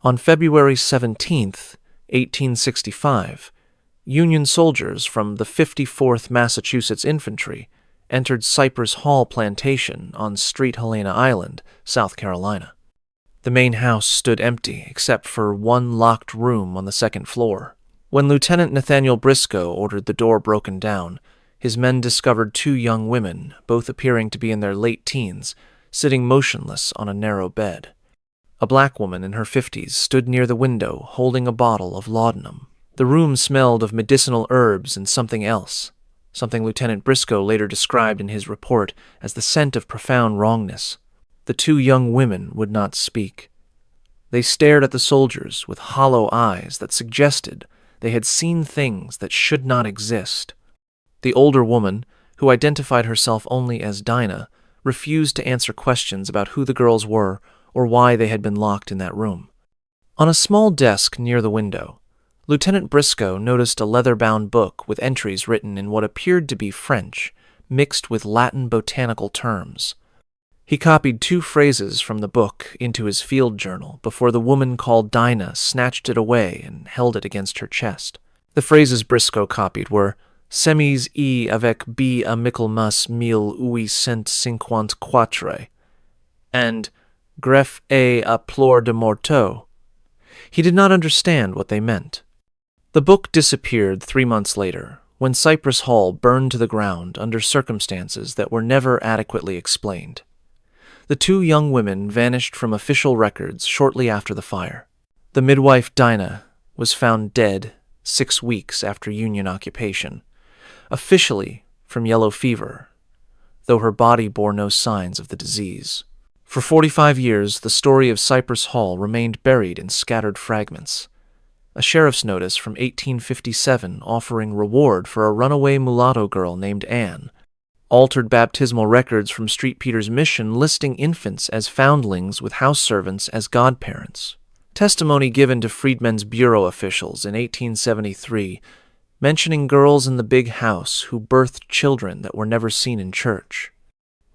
On February 17th, 1865, Union soldiers from the 54th Massachusetts Infantry entered Cypress Hall Plantation on Street Helena Island, South Carolina. The main house stood empty except for one locked room on the second floor. When Lieutenant Nathaniel Briscoe ordered the door broken down, his men discovered two young women, both appearing to be in their late teens, sitting motionless on a narrow bed. A black woman in her 50s stood near the window holding a bottle of laudanum. The room smelled of medicinal herbs and something else, something Lieutenant Briscoe later described in his report as the scent of profound wrongness. The two young women would not speak. They stared at the soldiers with hollow eyes that suggested they had seen things that should not exist. The older woman, who identified herself only as Dinah, refused to answer questions about who the girls were or why they had been locked in that room. On a small desk near the window, Lieutenant Briscoe noticed a leather-bound book with entries written in what appeared to be French, mixed with Latin botanical terms. He copied 2 phrases from the book into his field journal before the woman called Dinah snatched it away and held it against her chest. The phrases Briscoe copied were Semis e avec b a Michaelmas 1854 and Greffe a pleur de morteau. He did not understand what they meant. The book disappeared 3 months later, when Cypress Hall burned to the ground under circumstances that were never adequately explained. The 2 young women vanished from official records shortly after the fire. The midwife Dinah was found dead 6 weeks after Union occupation, officially from yellow fever, though her body bore no signs of the disease. For 45 years, the story of Cypress Hall remained buried in scattered fragments. A sheriff's notice from 1857 offering reward for a runaway mulatto girl named Anne, altered baptismal records from St. Peter's Mission listing infants as foundlings with house servants as godparents, testimony given to Freedmen's Bureau officials in 1873 mentioning girls in the big house who birthed children that were never seen in church,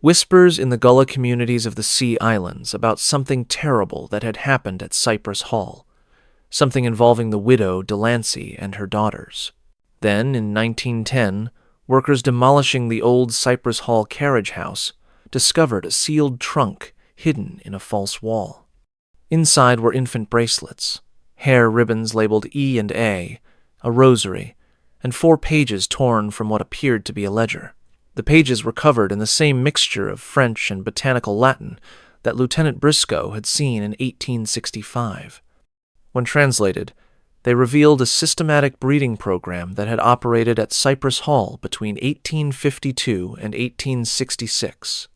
whispers in the Gullah communities of the Sea Islands about something terrible that had happened at Cypress Hall, something involving the widow Delancey and her daughters. Then, in 1910, workers demolishing the old Cypress Hall carriage house discovered a sealed trunk hidden in a false wall. Inside were infant bracelets, hair ribbons labeled E and A rosary, and 4 pages torn from what appeared to be a ledger. The pages were covered in the same mixture of French and botanical Latin that Lieutenant Briscoe had seen in 1865. When translated, they revealed a systematic breeding program that had operated at Cypress Hall between 1852 and 1866.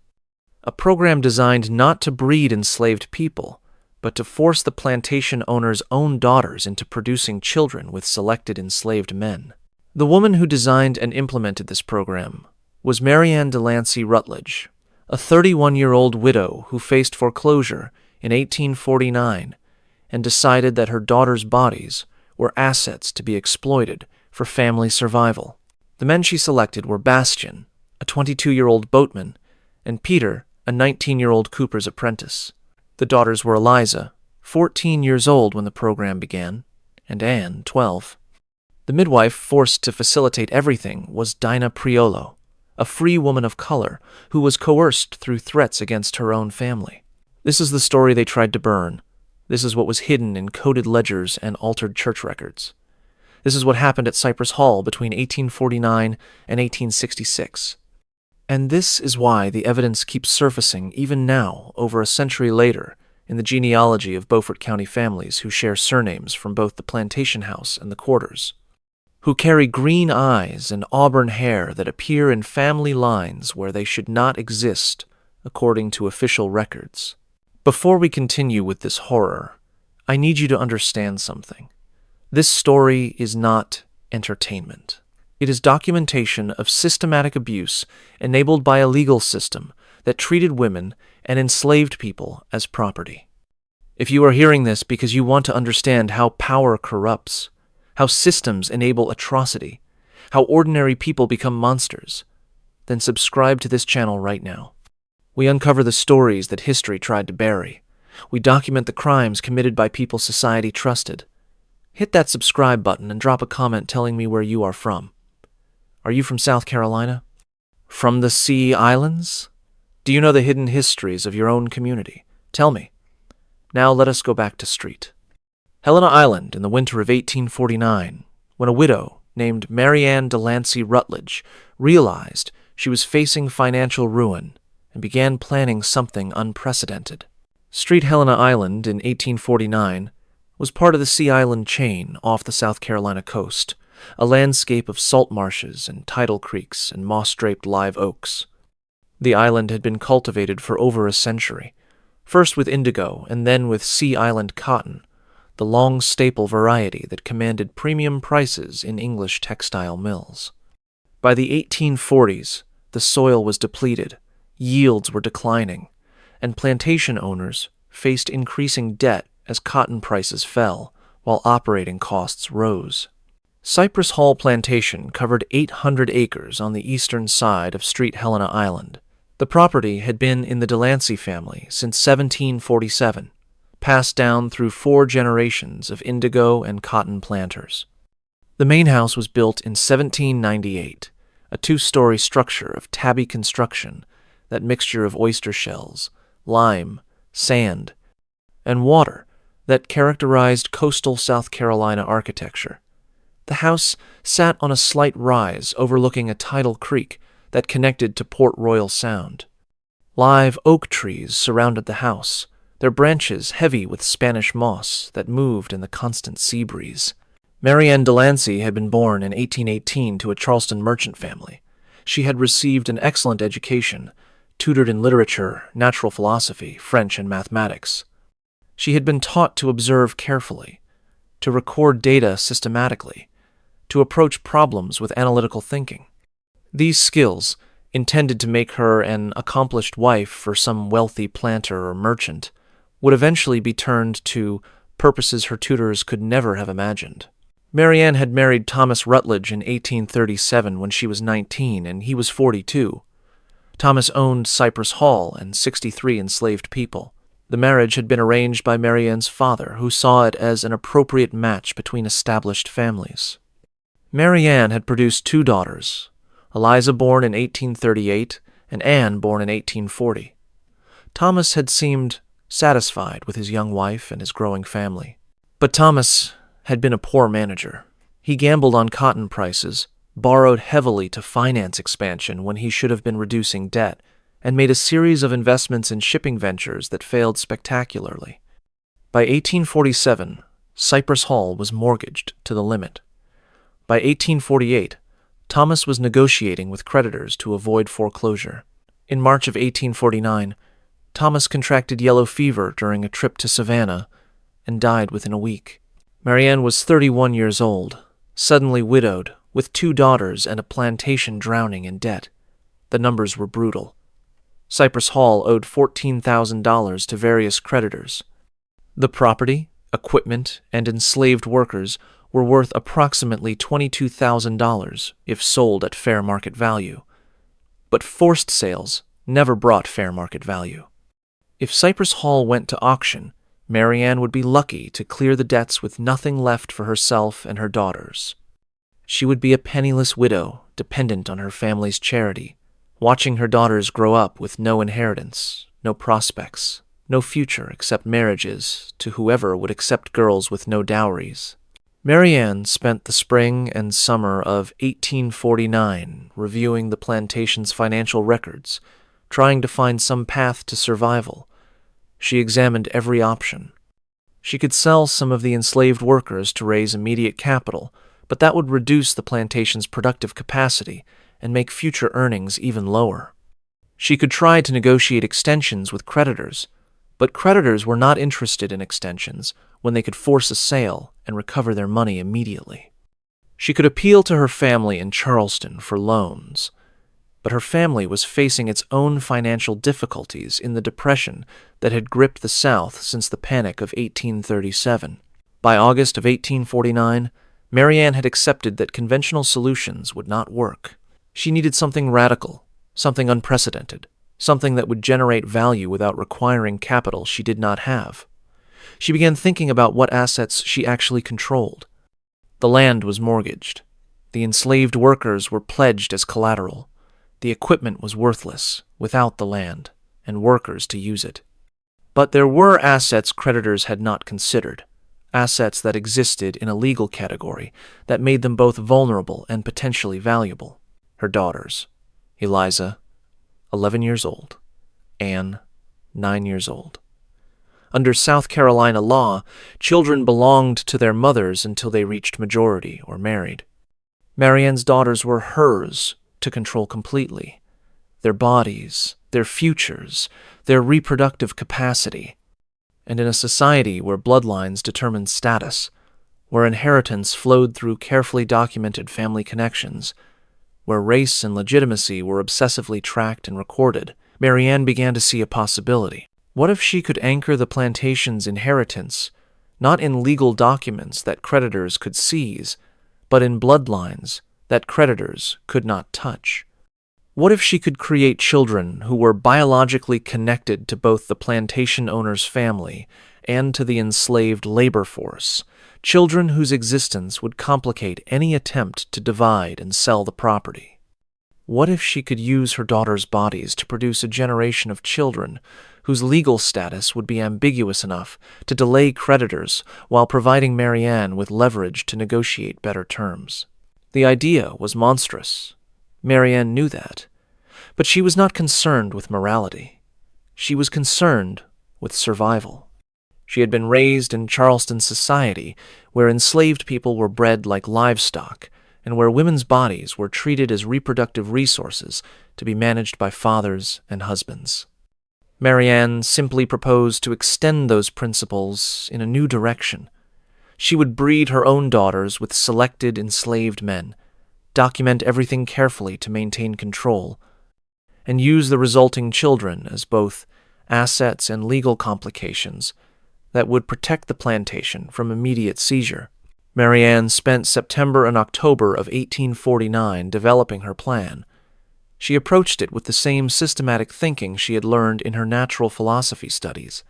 A program designed not to breed enslaved people, but to force the plantation owner's own daughters into producing children with selected enslaved men. The woman who designed and implemented this program was Marianne Delancey Rutledge, a 31-year-old widow who faced foreclosure in 1849 and decided that her daughters' bodies were assets to be exploited for family survival. The men she selected were Bastian, a 22-year-old boatman, and Peter, a 19-year-old cooper's apprentice. The daughters were Eliza, 14 years old when the program began, and Anne, 12. The midwife forced to facilitate everything was Dinah Priolo, a free woman of color who was coerced through threats against her own family. This is the story they tried to burn. This is what was hidden in coded ledgers and altered church records. This is what happened at Cypress Hall between 1849 and 1866. And this is why the evidence keeps surfacing even now, over a century later, in the genealogy of Beaufort County families who share surnames from both the plantation house and the quarters, who carry green eyes and auburn hair that appear in family lines where they should not exist, according to official records. Before we continue with this horror, I need you to understand something. This story is not entertainment. It is documentation of systematic abuse enabled by a legal system that treated women and enslaved people as property. If you are hearing this because you want to understand how power corrupts, how systems enable atrocity, how ordinary people become monsters, then subscribe to this channel right now. We uncover the stories that history tried to bury, We document the crimes committed by people society trusted. Hit that subscribe button and drop a comment telling me where you are from. Are you from South Carolina? From the Sea Islands? Do you know the hidden histories of your own community? Tell me. Now let us go back to Street. Helena Island in the winter of 1849, when a widow named Marianne Delancey Rutledge realized she was facing financial ruin and began planning something unprecedented. Street Helena Island in 1849 was part of the Sea Island chain off the South Carolina coast, a landscape of salt marshes and tidal creeks and moss-draped live oaks. The island had been cultivated for over a century, first with indigo and then with Sea Island cotton, the long staple variety that commanded premium prices in English textile mills. By the 1840s, the soil was depleted, yields were declining, and plantation owners faced increasing debt as cotton prices fell while operating costs rose. Cypress Hall Plantation covered 800 acres on the eastern side of Street Helena Island. The property had been in the Delancey family since 1747, passed down through 4 generations of indigo and cotton planters. The main house was built in 1798, a 2-story structure of tabby construction, that mixture of oyster shells, lime, sand, and water that characterized coastal South Carolina architecture. The house sat on a slight rise overlooking a tidal creek that connected to Port Royal Sound. Live oak trees surrounded the house, their branches heavy with Spanish moss that moved in the constant sea breeze. Marianne Delancey had been born in 1818 to a Charleston merchant family. She had received an excellent education, tutored in literature, natural philosophy, French, and mathematics. She had been taught to observe carefully, to record data systematically, to approach problems with analytical thinking. These skills, intended to make her an accomplished wife for some wealthy planter or merchant, would eventually be turned to purposes her tutors could never have imagined. Marianne had married Thomas Rutledge in 1837 when she was 19 and he was 42. Thomas owned Cypress Hall and 63 enslaved people. The marriage had been arranged by Marianne's father, who saw it as an appropriate match between established families. Marianne had produced 2 daughters, Eliza born in 1838 and Anne born in 1840. Thomas had seemed satisfied with his young wife and his growing family. But Thomas had been a poor manager. He gambled on cotton prices, borrowed heavily to finance expansion when he should have been reducing debt, and made a series of investments in shipping ventures that failed spectacularly. By 1847, Cypress Hall was mortgaged to the limit. By 1848, Thomas was negotiating with creditors to avoid foreclosure. In March of 1849, Thomas contracted yellow fever during a trip to Savannah and died within a week. Marianne was 31 years old, suddenly widowed, with 2 daughters and a plantation drowning in debt. The numbers were brutal. Cypress Hall owed $14,000 to various creditors. The property, equipment, and enslaved workers were worth approximately $22,000 if sold at fair market value. But forced sales never brought fair market value. If Cypress Hall went to auction, Marianne would be lucky to clear the debts with nothing left for herself and her daughters. She would be a penniless widow, dependent on her family's charity, watching her daughters grow up with no inheritance, no prospects, no future except marriages to whoever would accept girls with no dowries. Marianne spent the spring and summer of 1849 reviewing the plantation's financial records, trying to find some path to survival. She examined every option. She could sell some of the enslaved workers to raise immediate capital, but that would reduce the plantation's productive capacity and make future earnings even lower. She could try to negotiate extensions with creditors, but creditors were not interested in extensions when they could force a sale and recover their money immediately. She could appeal to her family in Charleston for loans, but her family was facing its own financial difficulties in the depression that had gripped the South since the Panic of 1837. By August of 1849, Marianne had accepted that conventional solutions would not work. She needed something radical, something unprecedented. something that would generate value without requiring capital she did not have. She began thinking about what assets she actually controlled. The land was mortgaged. The enslaved workers were pledged as collateral. The equipment was worthless without the land and workers to use it. But there were assets creditors had not considered, assets that existed in a legal category that made them both vulnerable and potentially valuable. Her daughters, Eliza, 11 years old, Anne, 9 years old. Under South Carolina law, children belonged to their mothers until they reached majority or married. Marianne's daughters were hers to control completely. Their bodies, their futures, their reproductive capacity. And in a society where bloodlines determined status, where inheritance flowed through carefully documented family connections, where race and legitimacy were obsessively tracked and recorded, Marianne began to see a possibility. What if she could anchor the plantation's inheritance, not in legal documents that creditors could seize, but in bloodlines that creditors could not touch? What if she could create children who were biologically connected to both the plantation owner's family and to the enslaved labor force, children whose existence would complicate any attempt to divide and sell the property? What if she could use her daughters' bodies to produce a generation of children whose legal status would be ambiguous enough to delay creditors while providing Marianne with leverage to negotiate better terms? The idea was monstrous. Marianne knew that. But she was not concerned with morality. She was concerned with survival. She had been raised in Charleston society, where enslaved people were bred like livestock, and where women's bodies were treated as reproductive resources to be managed by fathers and husbands. Marianne simply proposed to extend those principles in a new direction. She would breed her own daughters with selected enslaved men, document everything carefully to maintain control, and use the resulting children as both assets and legal complications that would protect the plantation from immediate seizure. Marianne spent September and October of 1849 developing her plan. She approached it with the same systematic thinking she had learned in her natural philosophy studies.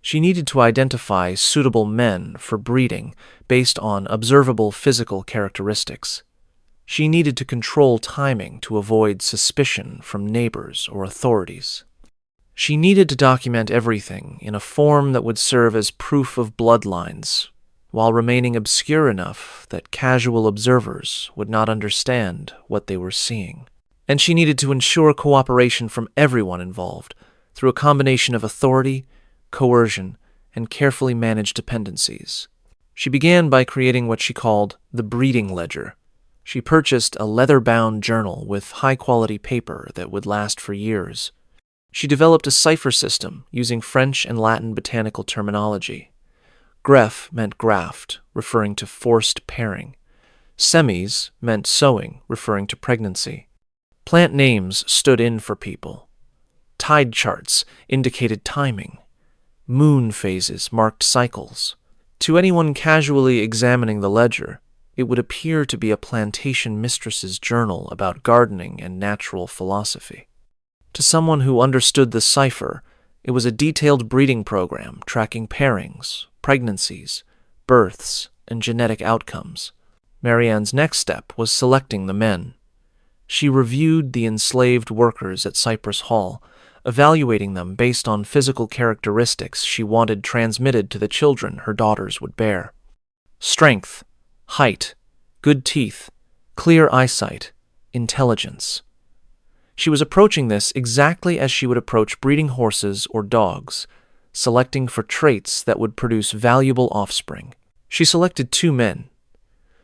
She needed to identify suitable men for breeding based on observable physical characteristics. She needed to control timing to avoid suspicion from neighbors or authorities. She needed to document everything in a form that would serve as proof of bloodlines, while remaining obscure enough that casual observers would not understand what they were seeing. And she needed to ensure cooperation from everyone involved through a combination of authority, coercion, and carefully managed dependencies. She began by creating what she called the breeding ledger. She purchased a leather-bound journal with high-quality paper that would last for years. She developed a cipher system using French and Latin botanical terminology. Greffe meant graft, referring to forced pairing. Semis meant sowing, referring to pregnancy. Plant names stood in for people. Tide charts indicated timing. Moon phases marked cycles. To anyone casually examining the ledger, it would appear to be a plantation mistress's journal about gardening and natural philosophy. To someone who understood the cipher, it was a detailed breeding program tracking pairings, pregnancies, births, and genetic outcomes. Marianne's next step was selecting the men. She reviewed the enslaved workers at Cypress Hall, evaluating them based on physical characteristics she wanted transmitted to the children her daughters would bear. Strength, height, good teeth, clear eyesight, intelligence. She was approaching this exactly as she would approach breeding horses or dogs, selecting for traits that would produce valuable offspring. She selected 2 men.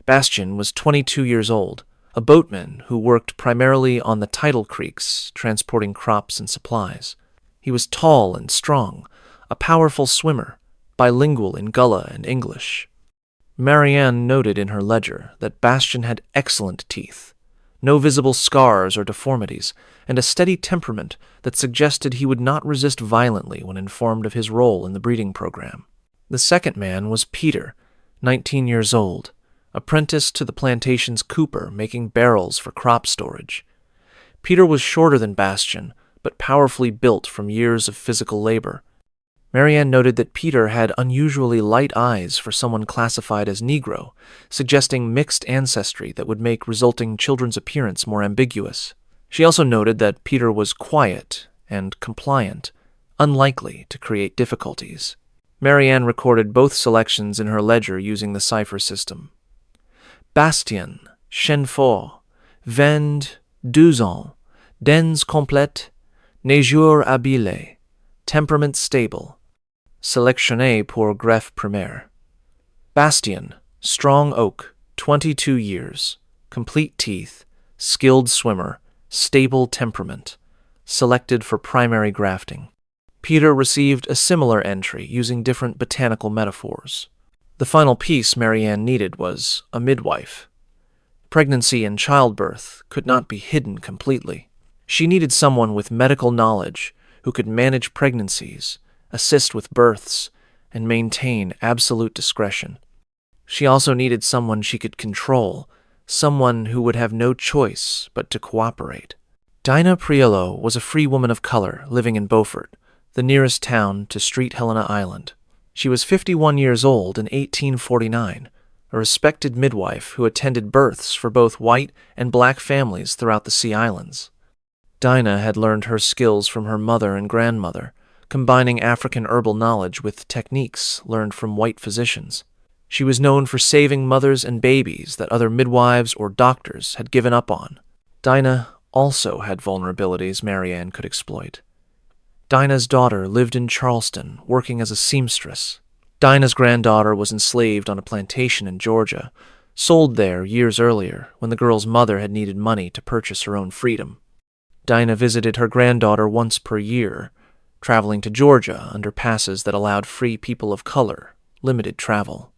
Bastian was 22 years old, a boatman who worked primarily on the tidal creeks, transporting crops and supplies. He was tall and strong, a powerful swimmer, bilingual in Gullah and English. Marianne noted in her ledger that Bastian had excellent teeth, no visible scars or deformities, and a steady temperament that suggested he would not resist violently when informed of his role in the breeding program. The second man was Peter, 19 years old, apprenticed to the plantation's cooper making barrels for crop storage. Peter was shorter than Bastian, but powerfully built from years of physical labor. Marianne noted that Peter had unusually light eyes for someone classified as Negro, suggesting mixed ancestry that would make resulting children's appearance more ambiguous. She also noted that Peter was quiet and compliant, unlikely to create difficulties. Marianne recorded both selections in her ledger using the cipher system. Bastien, Chenfort, Vend, 12 ans, dens complètes, nature habile, temperament stable, sélectionné pour greffe primaire. Bastien, strong oak, 22 years, complete teeth, skilled swimmer, stable temperament, selected for primary grafting. Peter received a similar entry using different botanical metaphors. The final piece Marianne needed was a midwife. Pregnancy and childbirth could not be hidden completely. She needed someone with medical knowledge who could manage pregnancies, assist with births, and maintain absolute discretion. She also needed someone she could control, someone who would have no choice but to cooperate. Dinah Priolo was a free woman of color living in Beaufort, the nearest town to Street Helena Island. She was 51 years old in 1849, a respected midwife who attended births for both white and black families throughout the Sea Islands. Dinah had learned her skills from her mother and grandmother, combining African herbal knowledge with techniques learned from white physicians. She was known for saving mothers and babies that other midwives or doctors had given up on. Dinah also had vulnerabilities Marianne could exploit. Dinah's daughter lived in Charleston, working as a seamstress. Dinah's granddaughter was enslaved on a plantation in Georgia, sold there years earlier when the girl's mother had needed money to purchase her own freedom. Dinah visited her granddaughter once per year, traveling to Georgia under passes that allowed free people of color limited travel.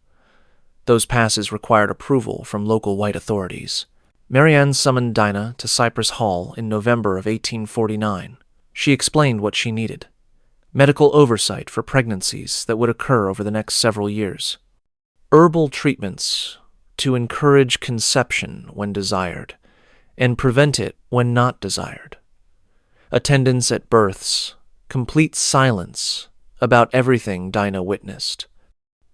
Those passes required approval from local white authorities. Marianne summoned Dinah to Cypress Hall in November of 1849. She explained what she needed: medical oversight for pregnancies that would occur over the next several years, herbal treatments to encourage conception when desired and prevent it when not desired, attendance at births, complete silence about everything Dinah witnessed.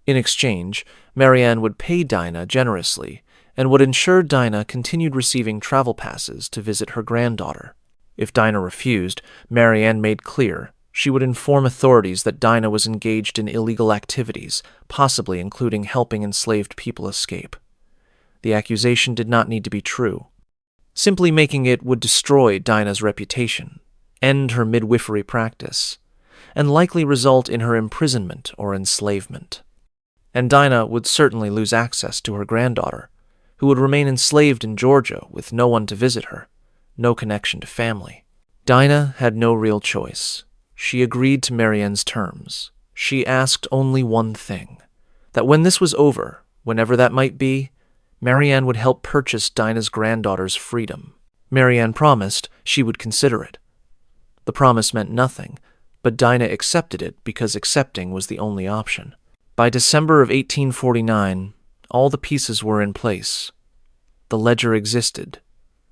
In exchange, Marianne would pay Dinah generously and would ensure Dinah continued receiving travel passes to visit her granddaughter. If Dinah refused, Marianne made clear she would inform authorities that Dinah was engaged in illegal activities, possibly including helping enslaved people escape. The accusation did not need to be true. Simply making it would destroy Dinah's reputation, end her midwifery practice, and likely result in her imprisonment or enslavement. And Dinah would certainly lose access to her granddaughter, who would remain enslaved in Georgia with no one to visit her, no connection to family. Dinah had no real choice. She agreed to Marianne's terms. She asked only one thing: that when this was over, whenever that might be, Marianne would help purchase Dinah's granddaughter's freedom. Marianne promised she would consider it. The promise meant nothing, but Dinah accepted it because accepting was the only option. By December of 1849, all the pieces were in place. The ledger existed.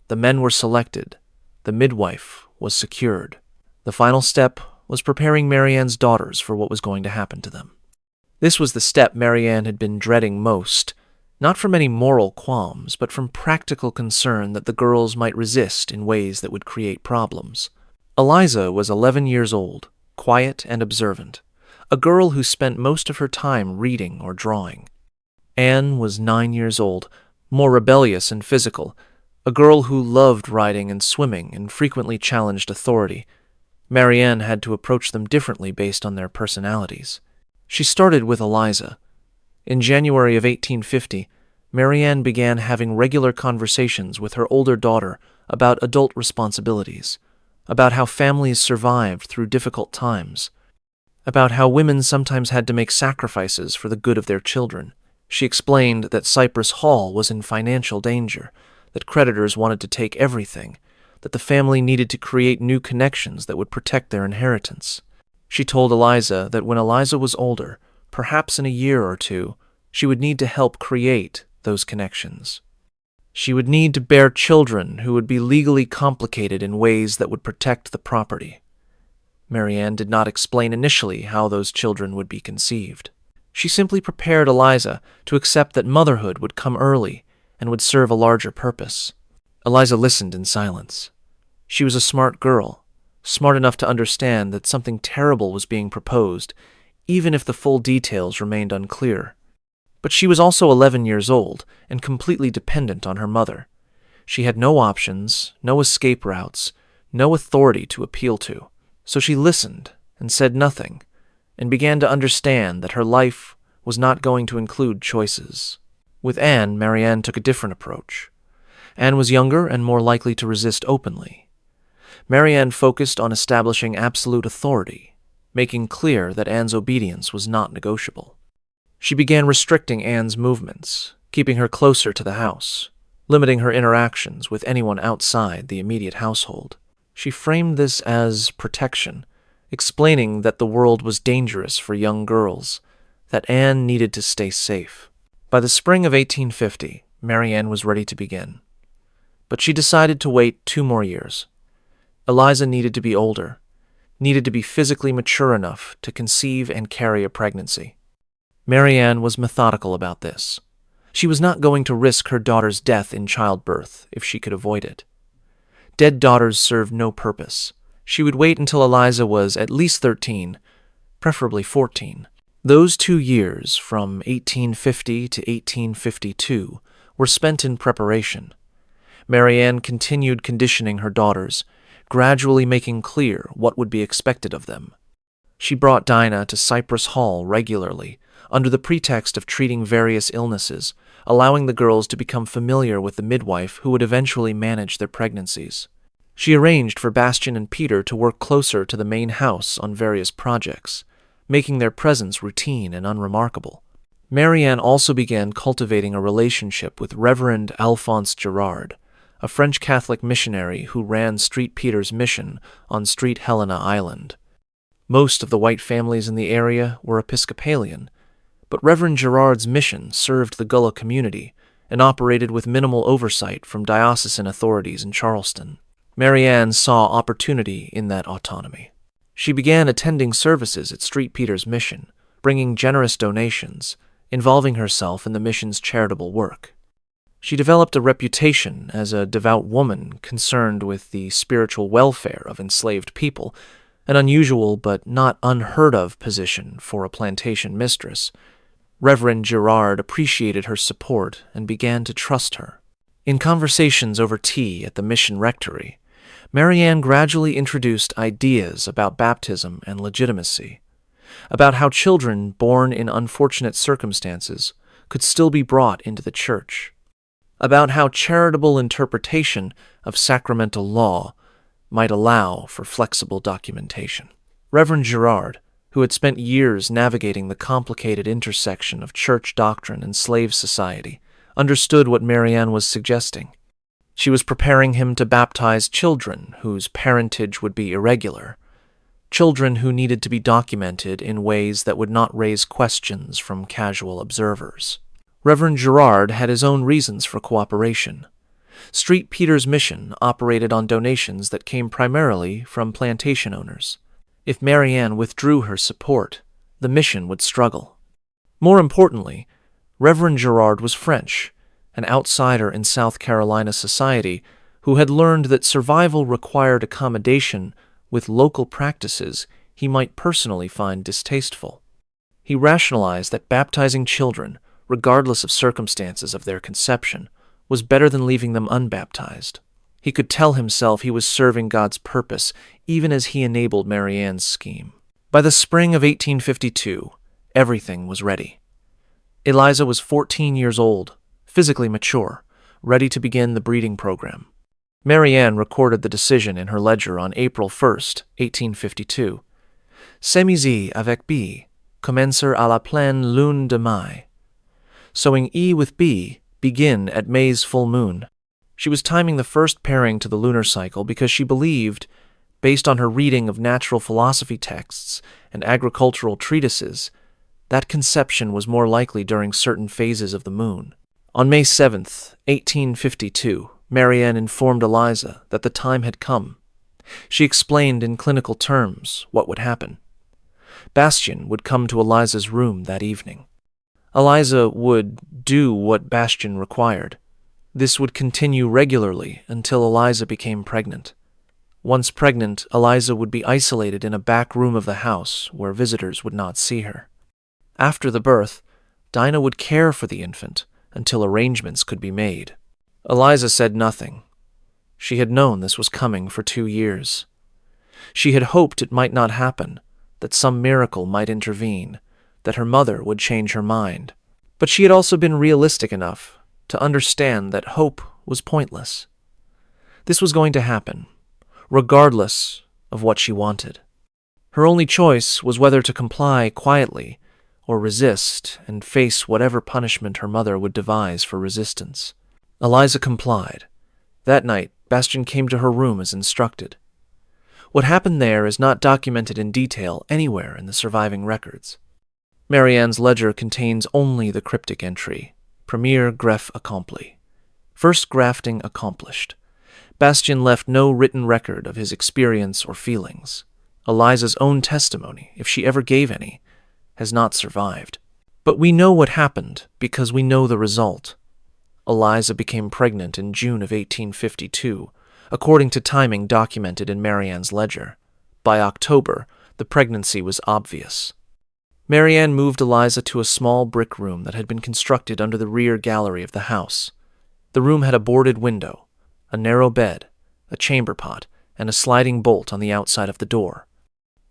The men were selected. The midwife was secured. The final step was preparing Marianne's daughters for what was going to happen to them. This was the step Marianne had been dreading most, not from any moral qualms, but from practical concern that the girls might resist in ways that would create problems. Eliza was 11 years old, quiet and observant, a girl who spent most of her time reading or drawing. Anne was 9 years old, more rebellious and physical, a girl who loved riding and swimming and frequently challenged authority. Marianne had to approach them differently based on their personalities. She started with Eliza. In January of 1850, Marianne began having regular conversations with her older daughter about adult responsibilities, about how families survived through difficult times, about how women sometimes had to make sacrifices for the good of their children. She explained that Cypress Hall was in financial danger, that creditors wanted to take everything, that the family needed to create new connections that would protect their inheritance. She told Eliza that when Eliza was older, perhaps in a year or two, she would need to help create those connections. She would need to bear children who would be legally complicated in ways that would protect the property. Marianne did not explain initially how those children would be conceived. She simply prepared Eliza to accept that motherhood would come early and would serve a larger purpose. Eliza listened in silence. She was a smart girl, smart enough to understand that something terrible was being proposed, even if the full details remained unclear. But she was also 11 years old and completely dependent on her mother. She had no options, no escape routes, no authority to appeal to. So she listened and said nothing, and began to understand that her life was not going to include choices. With Anne, Marianne took a different approach. Anne was younger and more likely to resist openly. Marianne focused on establishing absolute authority, making clear that Anne's obedience was not negotiable. She began restricting Anne's movements, keeping her closer to the house, limiting her interactions with anyone outside the immediate household. She framed this as protection, explaining that the world was dangerous for young girls, that Anne needed to stay safe. By the spring of 1850, Marianne was ready to begin. But she decided to wait 2 more years. Eliza needed to be older, needed to be physically mature enough to conceive and carry a pregnancy. Marianne was methodical about this. She was not going to risk her daughter's death in childbirth if she could avoid it. Dead daughters served no purpose. She would wait until Eliza was at least 13, preferably 14. Those 2 years, from 1850 to 1852, were spent in preparation. Marianne continued conditioning her daughters, gradually making clear what would be expected of them. She brought Dinah to Cypress Hall regularly, under the pretext of treating various illnesses, allowing the girls to become familiar with the midwife who would eventually manage their pregnancies. She arranged for Bastian and Peter to work closer to the main house on various projects, making their presence routine and unremarkable. Marianne also began cultivating a relationship with Reverend Alphonse Girard, a French Catholic missionary who ran St. Peter's Mission on St. Helena Island. Most of the white families in the area were Episcopalian, but Reverend Girard's mission served the Gullah community and operated with minimal oversight from diocesan authorities in Charleston. Marianne saw opportunity in that autonomy. She began attending services at St. Peter's Mission, bringing generous donations, involving herself in the mission's charitable work. She developed a reputation as a devout woman concerned with the spiritual welfare of enslaved people, an unusual but not unheard of position for a plantation mistress. Reverend Girard appreciated her support and began to trust her. In conversations over tea at the mission rectory, Marianne gradually introduced ideas about baptism and legitimacy, about how children born in unfortunate circumstances could still be brought into the church, about how charitable interpretation of sacramental law might allow for flexible documentation. Reverend Girard, who had spent years navigating the complicated intersection of church doctrine and slave society, understood what Marianne was suggesting. She was preparing him to baptize children whose parentage would be irregular, children who needed to be documented in ways that would not raise questions from casual observers. Reverend Girard had his own reasons for cooperation. St. Peter's Mission operated on donations that came primarily from plantation owners. If Marianne withdrew her support, the mission would struggle. More importantly, Reverend Girard was French, an outsider in South Carolina society who had learned that survival required accommodation with local practices he might personally find distasteful. He rationalized that baptizing children, regardless of circumstances of their conception, was better than leaving them unbaptized. He could tell himself he was serving God's purpose, even as he enabled Marianne's scheme. By the spring of 1852, everything was ready. Eliza was 14 years old, physically mature, ready to begin the breeding program. Marianne recorded the decision in her ledger on April 1st, 1852. Semis-y avec B, commencer à la pleine lune de Mai. Sowing E with B, begin at May's full moon. She was timing the first pairing to the lunar cycle because she believed, based on her reading of natural philosophy texts and agricultural treatises, that conception was more likely during certain phases of the moon. On May 7th, 1852, Marianne informed Eliza that the time had come. She explained in clinical terms what would happen. Bastien would come to Eliza's room that evening. Eliza would do what Bastien required. This would continue regularly until Eliza became pregnant. Once pregnant, Eliza would be isolated in a back room of the house where visitors would not see her. After the birth, Dinah would care for the infant until arrangements could be made. Eliza said nothing. She had known this was coming for 2 years. She had hoped it might not happen, that some miracle might intervene, that her mother would change her mind. But she had also been realistic enough to understand that hope was pointless. This was going to happen, regardless of what she wanted. Her only choice was whether to comply quietly or resist and face whatever punishment her mother would devise for resistance. Eliza complied. That night, Bastien came to her room as instructed. What happened there is not documented in detail anywhere in the surviving records. Marianne's ledger contains only the cryptic entry, Premier greffe accompli, first grafting accomplished. Bastien left no written record of his experience or feelings. Eliza's own testimony, if she ever gave any, has not survived. But we know what happened because we know the result. Eliza became pregnant in June of 1852, according to timing documented in Marianne's ledger. By October, the pregnancy was obvious. Marianne moved Eliza to a small brick room that had been constructed under the rear gallery of the house. The room had a boarded window, a narrow bed, a chamber pot, and a sliding bolt on the outside of the door.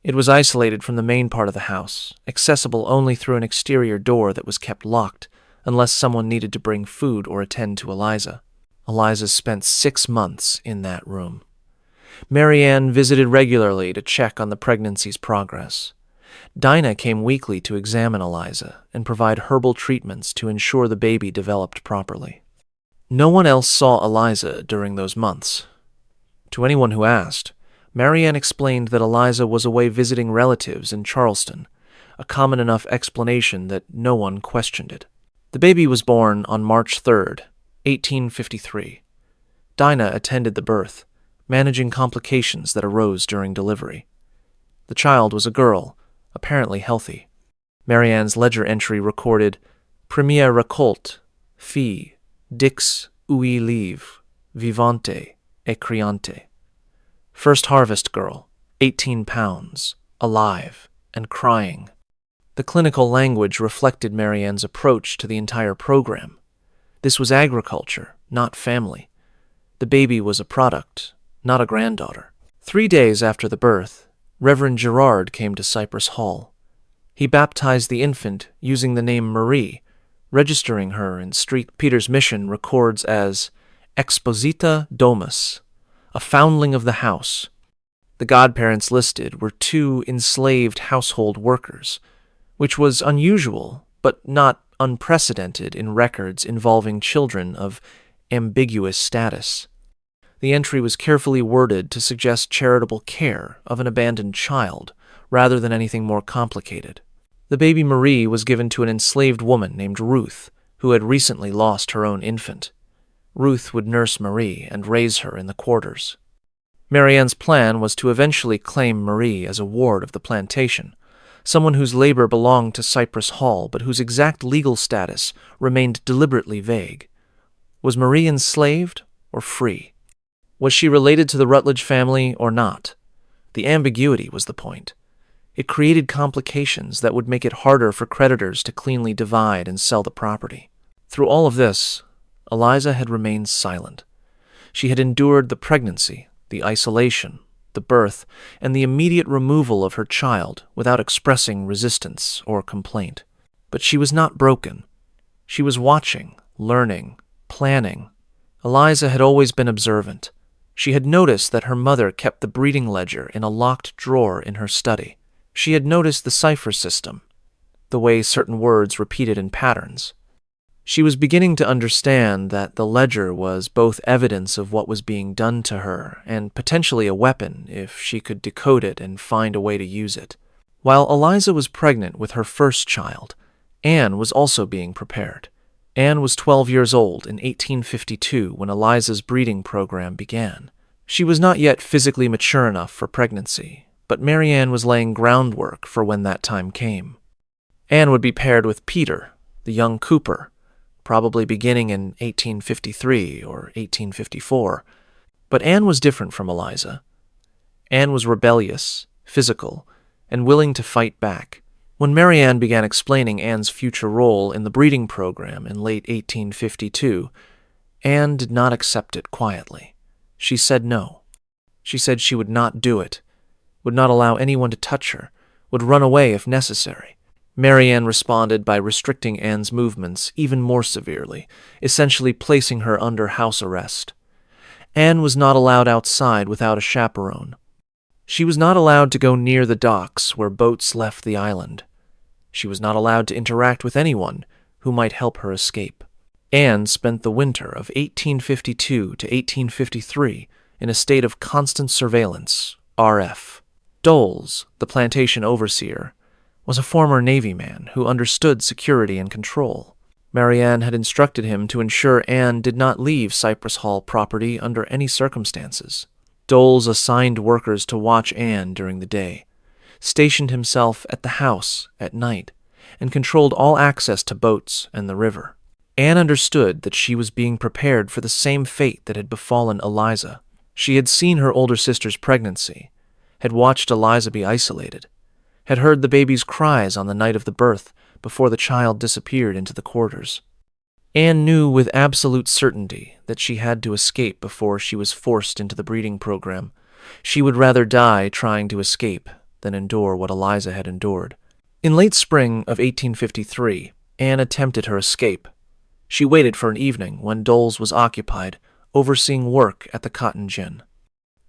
It was isolated from the main part of the house, accessible only through an exterior door that was kept locked, unless someone needed to bring food or attend to Eliza. Eliza spent 6 months in that room. Marianne visited regularly to check on the pregnancy's progress. Dinah came weekly to examine Eliza and provide herbal treatments to ensure the baby developed properly. No one else saw Eliza during those months. To anyone who asked, Marianne explained that Eliza was away visiting relatives in Charleston, a common enough explanation that no one questioned it. The baby was born on March 3rd, 1853. Dinah attended the birth, managing complications that arose during delivery. The child was a girl, apparently healthy. Marianne's ledger entry recorded, Première récolte, fille, dix ouïe livre, vivante et criante. First harvest girl, 18 pounds, alive, and crying. The clinical language reflected Marianne's approach to the entire program. This was agriculture, not family. The baby was a product, not a granddaughter. 3 days after the birth, Reverend Girard came to Cypress Hall. He baptized the infant using the name Marie, registering her in St. Peter's Mission records as Exposita Domus, a foundling of the house. The godparents listed were 2 enslaved household workers, which was unusual but not unprecedented in records involving children of ambiguous status. The entry was carefully worded to suggest charitable care of an abandoned child, rather than anything more complicated. The baby Marie was given to an enslaved woman named Ruth, who had recently lost her own infant. Ruth would nurse Marie and raise her in the quarters. Marianne's plan was to eventually claim Marie as a ward of the plantation, someone whose labor belonged to Cypress Hall but whose exact legal status remained deliberately vague. Was Marie enslaved or free? Was she related to the Rutledge family or not? The ambiguity was the point. It created complications that would make it harder for creditors to cleanly divide and sell the property. Through all of this, Eliza had remained silent. She had endured the pregnancy, the isolation, the birth, and the immediate removal of her child without expressing resistance or complaint. But she was not broken. She was watching, learning, planning. Eliza had always been observant. She had noticed that her mother kept the breeding ledger in a locked drawer in her study. She had noticed the cipher system, the way certain words repeated in patterns. She was beginning to understand that the ledger was both evidence of what was being done to her and potentially a weapon if she could decode it and find a way to use it. While Eliza was pregnant with her first child, Anne was also being prepared. Anne was 12 years old in 1852 when Eliza's breeding program began. She was not yet physically mature enough for pregnancy, but Mary Ann was laying groundwork for when that time came. Anne would be paired with Peter, the young Cooper, probably beginning in 1853 or 1854. But Anne was different from Eliza. Anne was rebellious, physical, and willing to fight back. When Mary Ann began explaining Anne's future role in the breeding program in late 1852, Anne did not accept it quietly. She said no. She said she would not do it, would not allow anyone to touch her, would run away if necessary. Mary Ann responded by restricting Anne's movements even more severely, essentially placing her under house arrest. Anne was not allowed outside without a chaperone. She was not allowed to go near the docks where boats left the island. She was not allowed to interact with anyone who might help her escape. Anne spent the winter of 1852 to 1853 in a state of constant surveillance, RF. Doles, the plantation overseer, was a former Navy man who understood security and control. Mary Ann had instructed him to ensure Anne did not leave Cypress Hall property under any circumstances. Doles assigned workers to watch Anne during the day, stationed himself at the house at night, and controlled all access to boats and the river. Anne understood that she was being prepared for the same fate that had befallen Eliza. She had seen her older sister's pregnancy, had watched Eliza be isolated, had heard the baby's cries on the night of the birth before the child disappeared into the quarters. Anne knew with absolute certainty that she had to escape before she was forced into the breeding program. She would rather die trying to escape than endure what Eliza had endured. In late spring of 1853, Anne attempted her escape. She waited for an evening when Doles was occupied, overseeing work at the cotton gin.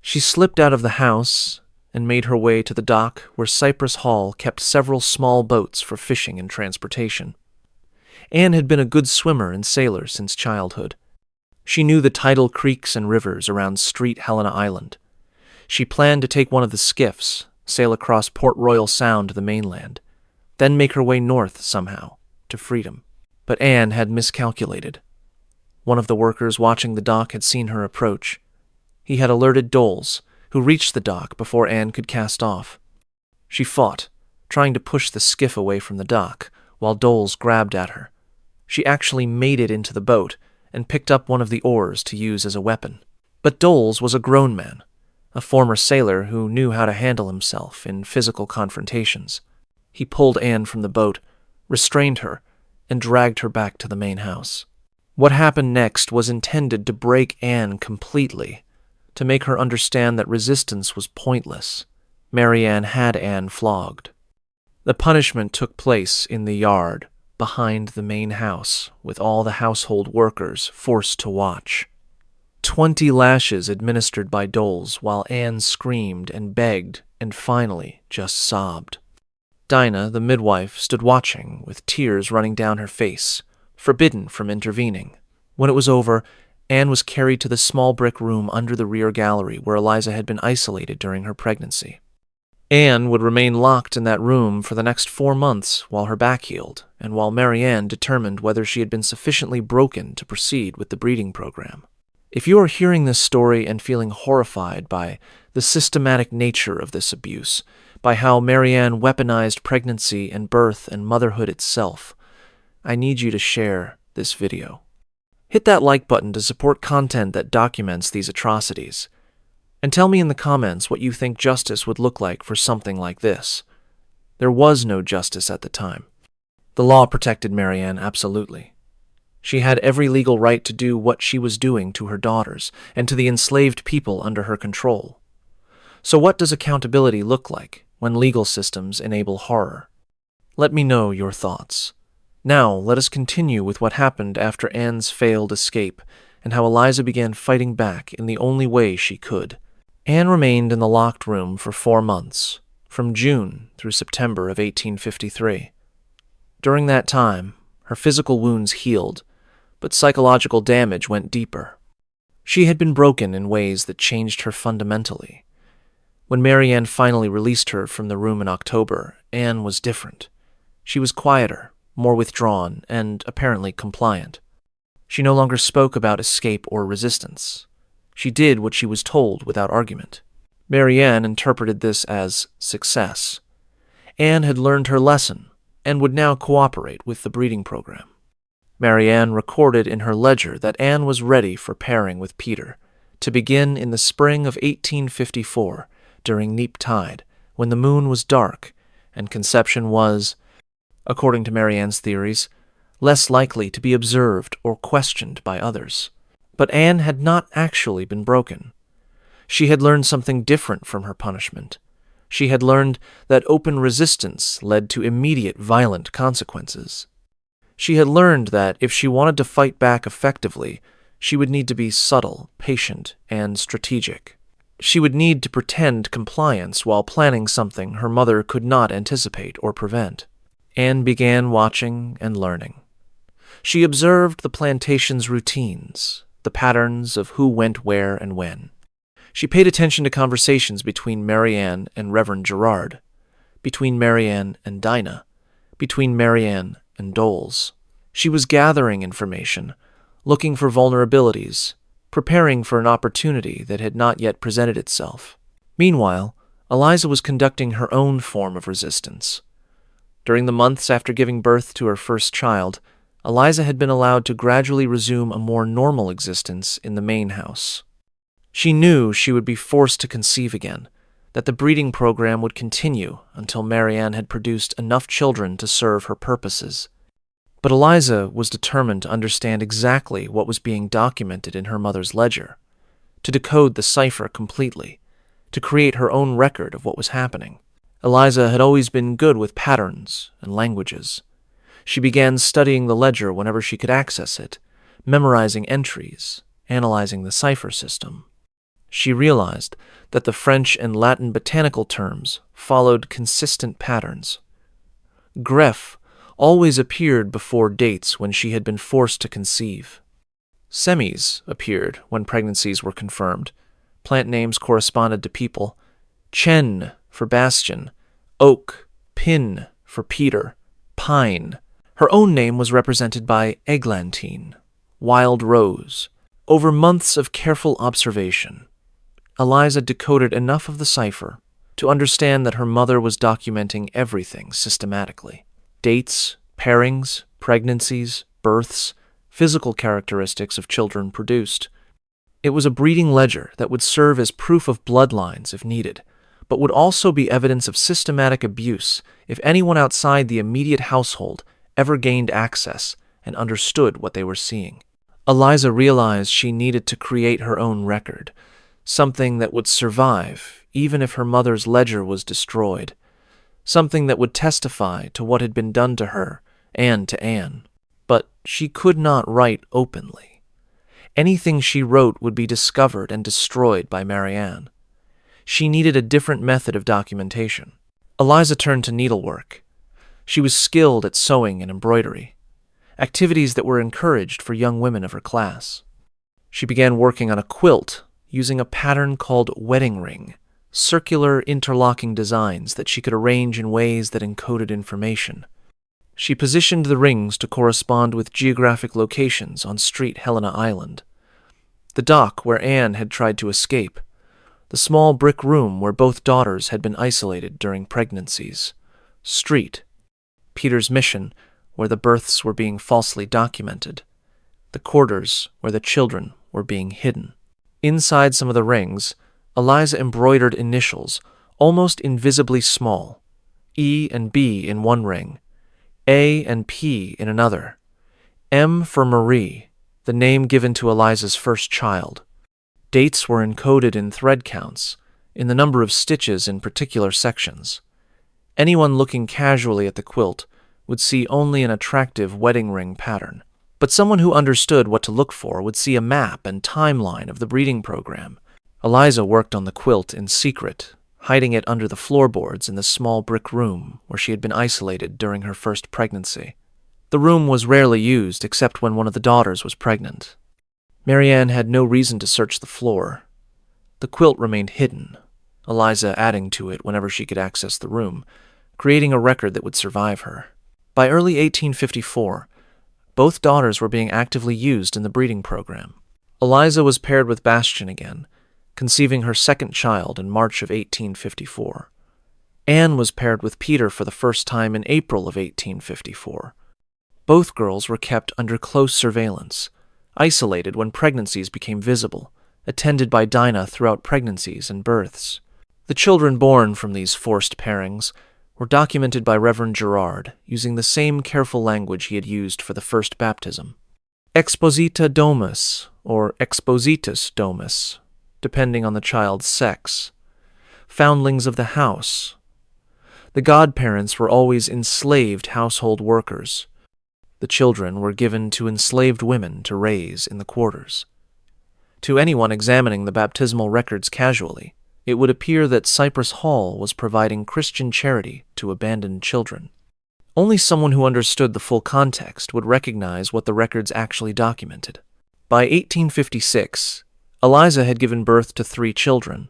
She slipped out of the house and made her way to the dock where Cypress Hall kept several small boats for fishing and transportation. Anne had been a good swimmer and sailor since childhood. She knew the tidal creeks and rivers around Street Helena Island. She planned to take one of the skiffs, sail across Port Royal Sound to the mainland, then make her way north somehow, to freedom. But Anne had miscalculated. One of the workers watching the dock had seen her approach. He had alerted Doles, who reached the dock before Anne could cast off. She fought, trying to push the skiff away from the dock, while Doles grabbed at her. She actually made it into the boat and picked up one of the oars to use as a weapon. But Doles was a grown man, a former sailor who knew how to handle himself in physical confrontations. He pulled Anne from the boat, restrained her, and dragged her back to the main house. What happened next was intended to break Anne completely, to make her understand that resistance was pointless. Mary Ann had Anne flogged. The punishment took place in the yard, behind the main house, with all the household workers forced to watch. 20 lashes administered by Doles while Anne screamed and begged and finally just sobbed. Dinah, the midwife, stood watching with tears running down her face, forbidden from intervening. When it was over, Anne was carried to the small brick room under the rear gallery where Eliza had been isolated during her pregnancy. Anne would remain locked in that room for the next 4 months while her back healed, and while Mary Ann determined whether she had been sufficiently broken to proceed with the breeding program. If you are hearing this story and feeling horrified by the systematic nature of this abuse, by how Mary Ann weaponized pregnancy and birth and motherhood itself, I need you to share this video. Hit that like button to support content that documents these atrocities. And tell me in the comments what you think justice would look like for something like this. There was no justice at the time. The law protected Mary Ann absolutely. She had every legal right to do what she was doing to her daughters and to the enslaved people under her control. So what does accountability look like when legal systems enable horror? Let me know your thoughts. Now, let us continue with what happened after Anne's failed escape and how Eliza began fighting back in the only way she could. Anne remained in the locked room for 4 months, from June through September of 1853. During that time, her physical wounds healed, but psychological damage went deeper. She had been broken in ways that changed her fundamentally. When Mary Ann finally released her from the room in October, Anne was different. She was quieter, more withdrawn, and apparently compliant. She no longer spoke about escape or resistance. She did what she was told without argument. Marianne interpreted this as success. Anne had learned her lesson and would now cooperate with the breeding program. Marianne recorded in her ledger that Anne was ready for pairing with Peter, to begin in the spring of 1854 during neap tide, when the moon was dark and conception was, according to Marianne's theories, less likely to be observed or questioned by others. But Anne had not actually been broken. She had learned something different from her punishment. She had learned that open resistance led to immediate violent consequences. She had learned that if she wanted to fight back effectively, she would need to be subtle, patient, and strategic. She would need to pretend compliance while planning something her mother could not anticipate or prevent. Anne began watching and learning. She observed the plantation's routines, the patterns of who went where and when. She paid attention to conversations between Marianne and Reverend Gerard, between Marianne and Dinah, between Marianne and Doles. She was gathering information, looking for vulnerabilities, preparing for an opportunity that had not yet presented itself. Meanwhile, Eliza was conducting her own form of resistance. During the months after giving birth to her first child, Eliza had been allowed to gradually resume a more normal existence in the main house. She knew she would be forced to conceive again, that the breeding program would continue until Marianne had produced enough children to serve her purposes. But Eliza was determined to understand exactly what was being documented in her mother's ledger, to decode the cipher completely, to create her own record of what was happening. Eliza had always been good with patterns and languages. She began studying the ledger whenever she could access it, memorizing entries, analyzing the cipher system. She realized that the French and Latin botanical terms followed consistent patterns. Greffe always appeared before dates when she had been forced to conceive. Semis appeared when pregnancies were confirmed. Plant names corresponded to people. Chêne for bastion, oak, pin for Peter, pine. Her own name was represented by eglantine, wild rose. Over months of careful observation, Eliza decoded enough of the cipher to understand that her mother was documenting everything systematically. Dates, pairings, pregnancies, births, physical characteristics of children produced. It was a breeding ledger that would serve as proof of bloodlines if needed, but would also be evidence of systematic abuse if anyone outside the immediate household ever gained access and understood what they were seeing. Eliza realized she needed to create her own record, something that would survive even if her mother's ledger was destroyed, something that would testify to what had been done to her and to Anne. But she could not write openly. Anything she wrote would be discovered and destroyed by Marianne. She needed a different method of documentation. Eliza turned to needlework. She was skilled at sewing and embroidery, activities that were encouraged for young women of her class. She began working on a quilt using a pattern called wedding ring, circular interlocking designs that she could arrange in ways that encoded information. She positioned the rings to correspond with geographic locations on Street Helena Island, the dock where Anne had tried to escape, the small brick room where both daughters had been isolated during pregnancies, Street, Peter's mission where the births were being falsely documented, the quarters where the children were being hidden. Inside some of the rings, Eliza embroidered initials, almost invisibly small, E and B in one ring, A and P in another, M for Marie, the name given to Eliza's first child. Dates were encoded in thread counts, in the number of stitches in particular sections. Anyone looking casually at the quilt would see only an attractive wedding ring pattern, but someone who understood what to look for would see a map and timeline of the breeding program. Eliza worked on the quilt in secret, hiding it under the floorboards in the small brick room where she had been isolated during her first pregnancy. The room was rarely used except when one of the daughters was pregnant. Marianne had no reason to search the floor. The quilt remained hidden, Eliza adding to it whenever she could access the room, creating a record that would survive her. By early 1854, both daughters were being actively used in the breeding program. Eliza was paired with Bastian again, conceiving her second child in March of 1854. Anne was paired with Peter for the first time in April of 1854. Both girls were kept under close surveillance, isolated when pregnancies became visible, attended by Dinah throughout pregnancies and births. The children born from these forced pairings were documented by Reverend Gerard using the same careful language he had used for the first baptism. Exposita domus, or expositus domus, depending on the child's sex. Foundlings of the house. The godparents were always enslaved household workers. The children were given to enslaved women to raise in the quarters. To anyone examining the baptismal records casually, it would appear that Cypress Hall was providing Christian charity to abandoned children. Only someone who understood the full context would recognize what the records actually documented. By 1856, Eliza had given birth to 3 children.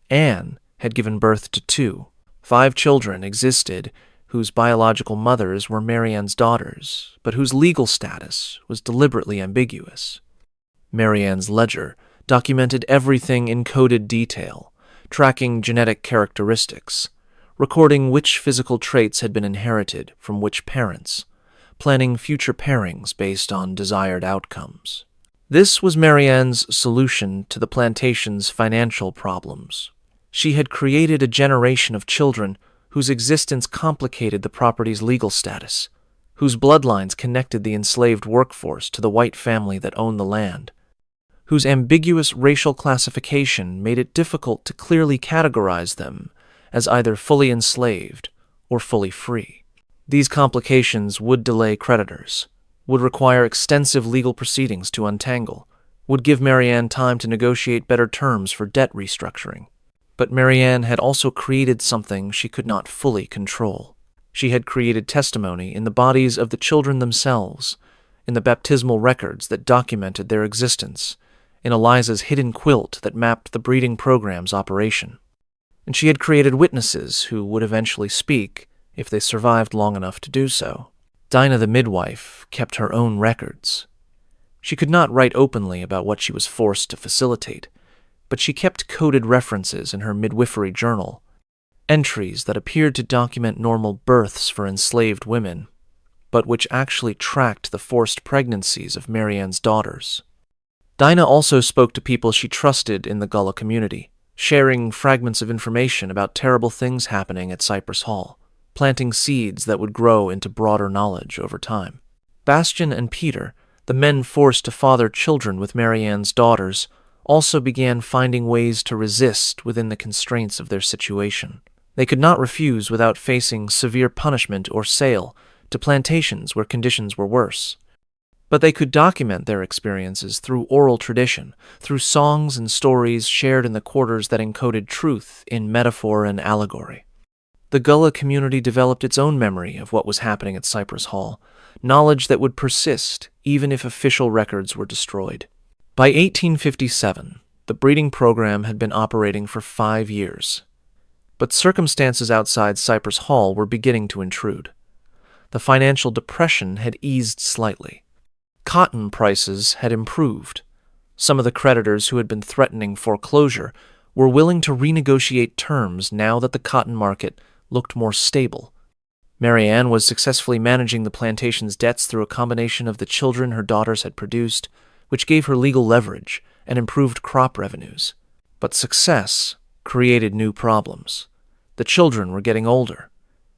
Anne had given birth to 2. 5 children existed whose biological mothers were Marianne's daughters, but whose legal status was deliberately ambiguous. Marianne's ledger documented everything in coded detail, tracking genetic characteristics, recording which physical traits had been inherited from which parents, planning future pairings based on desired outcomes. This was Marianne's solution to the plantation's financial problems. She had created a generation of children whose existence complicated the property's legal status, whose bloodlines connected the enslaved workforce to the white family that owned the land, whose ambiguous racial classification made it difficult to clearly categorize them as either fully enslaved or fully free. These complications would delay creditors, would require extensive legal proceedings to untangle, would give Marianne time to negotiate better terms for debt restructuring. But Marianne had also created something she could not fully control. She had created testimony in the bodies of the children themselves, in the baptismal records that documented their existence, in Eliza's hidden quilt that mapped the breeding program's operation. And she had created witnesses who would eventually speak if they survived long enough to do so. Dinah the midwife kept her own records. She could not write openly about what she was forced to facilitate, but she kept coded references in her midwifery journal, entries that appeared to document normal births for enslaved women, but which actually tracked the forced pregnancies of Marianne's daughters. Dinah also spoke to people she trusted in the Gullah community, sharing fragments of information about terrible things happening at Cypress Hall, planting seeds that would grow into broader knowledge over time. Bastian and Peter, the men forced to father children with Marianne's daughters, also began finding ways to resist within the constraints of their situation. They could not refuse without facing severe punishment or sale to plantations where conditions were worse. But they could document their experiences through oral tradition, through songs and stories shared in the quarters that encoded truth in metaphor and allegory. The Gullah community developed its own memory of what was happening at Cypress Hall, knowledge that would persist even if official records were destroyed. By 1857, the breeding program had been operating for 5 years. But circumstances outside Cypress Hall were beginning to intrude. The financial depression had eased slightly. Cotton prices had improved. Some of the creditors who had been threatening foreclosure were willing to renegotiate terms now that the cotton market looked more stable. Marianne was successfully managing the plantation's debts through a combination of the children her daughters had produced, which gave her legal leverage and improved crop revenues. But success created new problems. The children were getting older.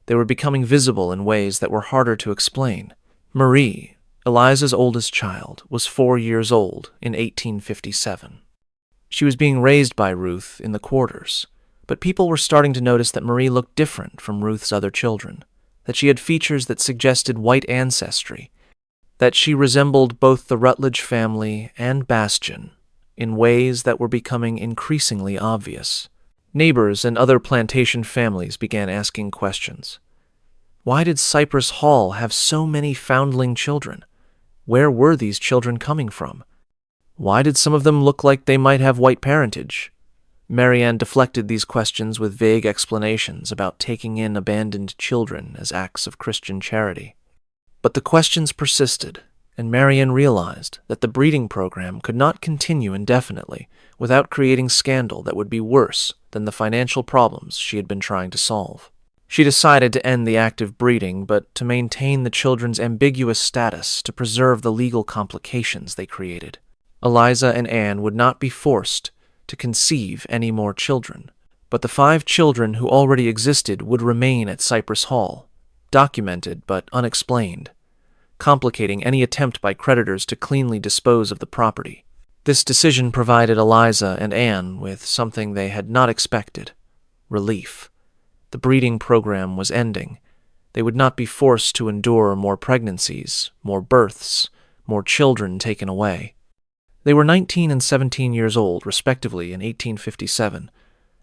They were becoming visible in ways that were harder to explain. Marie, Eliza's oldest child, was 4 years old in 1857. She was being raised by Ruth in the quarters, but people were starting to notice that Marie looked different from Ruth's other children, that she had features that suggested white ancestry, that she resembled both the Rutledge family and Bastian in ways that were becoming increasingly obvious. Neighbors and other plantation families began asking questions. Why did Cypress Hall have so many foundling children? Where were these children coming from? Why did some of them look like they might have white parentage? Marianne deflected these questions with vague explanations about taking in abandoned children as acts of Christian charity. But the questions persisted, and Marianne realized that the breeding program could not continue indefinitely without creating scandal that would be worse than the financial problems she had been trying to solve. She decided to end the active breeding, but to maintain the children's ambiguous status to preserve the legal complications they created. Eliza and Anne would not be forced to conceive any more children, but the 5 children who already existed would remain at Cypress Hall, documented but unexplained, complicating any attempt by creditors to cleanly dispose of the property. This decision provided Eliza and Anne with something they had not expected: relief. The breeding program was ending. They would not be forced to endure more pregnancies, more births, more children taken away. They were 19 and 17 years old, respectively, in 1857,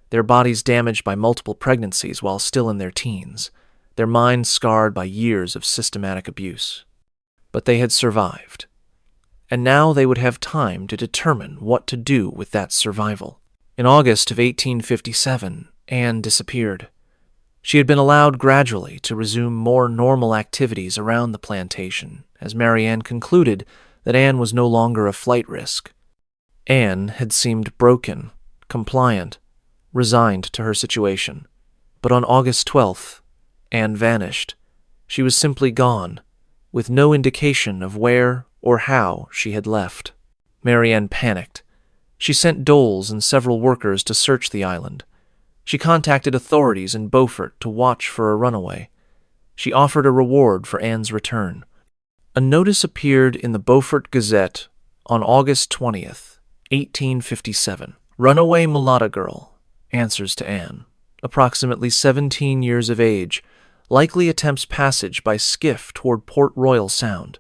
their bodies damaged by multiple pregnancies while still in their teens, their minds scarred by years of systematic abuse. But they had survived, and now they would have time to determine what to do with that survival. In August of 1857, Anne disappeared. She had been allowed gradually to resume more normal activities around the plantation, as Marianne concluded that Anne was no longer a flight risk. Anne had seemed broken, compliant, resigned to her situation. But on August 12th, Anne vanished. She was simply gone, with no indication of where or how she had left. Marianne panicked. She sent doles and several workers to search the island. She contacted authorities in Beaufort to watch for a runaway. She offered a reward for Anne's return. A notice appeared in the Beaufort Gazette on August 20th, 1857. Runaway mulatto girl, answers to Anne, approximately 17 years of age, likely attempts passage by skiff toward Port Royal Sound.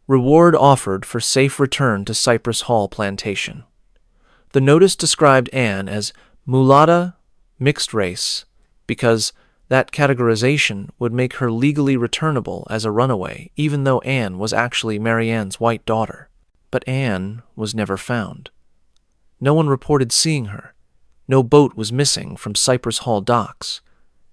Reward offered for safe return to Cypress Hall Plantation. The notice described Anne as mulatta, mixed race, because that categorization would make her legally returnable as a runaway, even though Anne was actually Marianne's white daughter. But Anne was never found. No one reported seeing her. No boat was missing from Cypress Hall docks.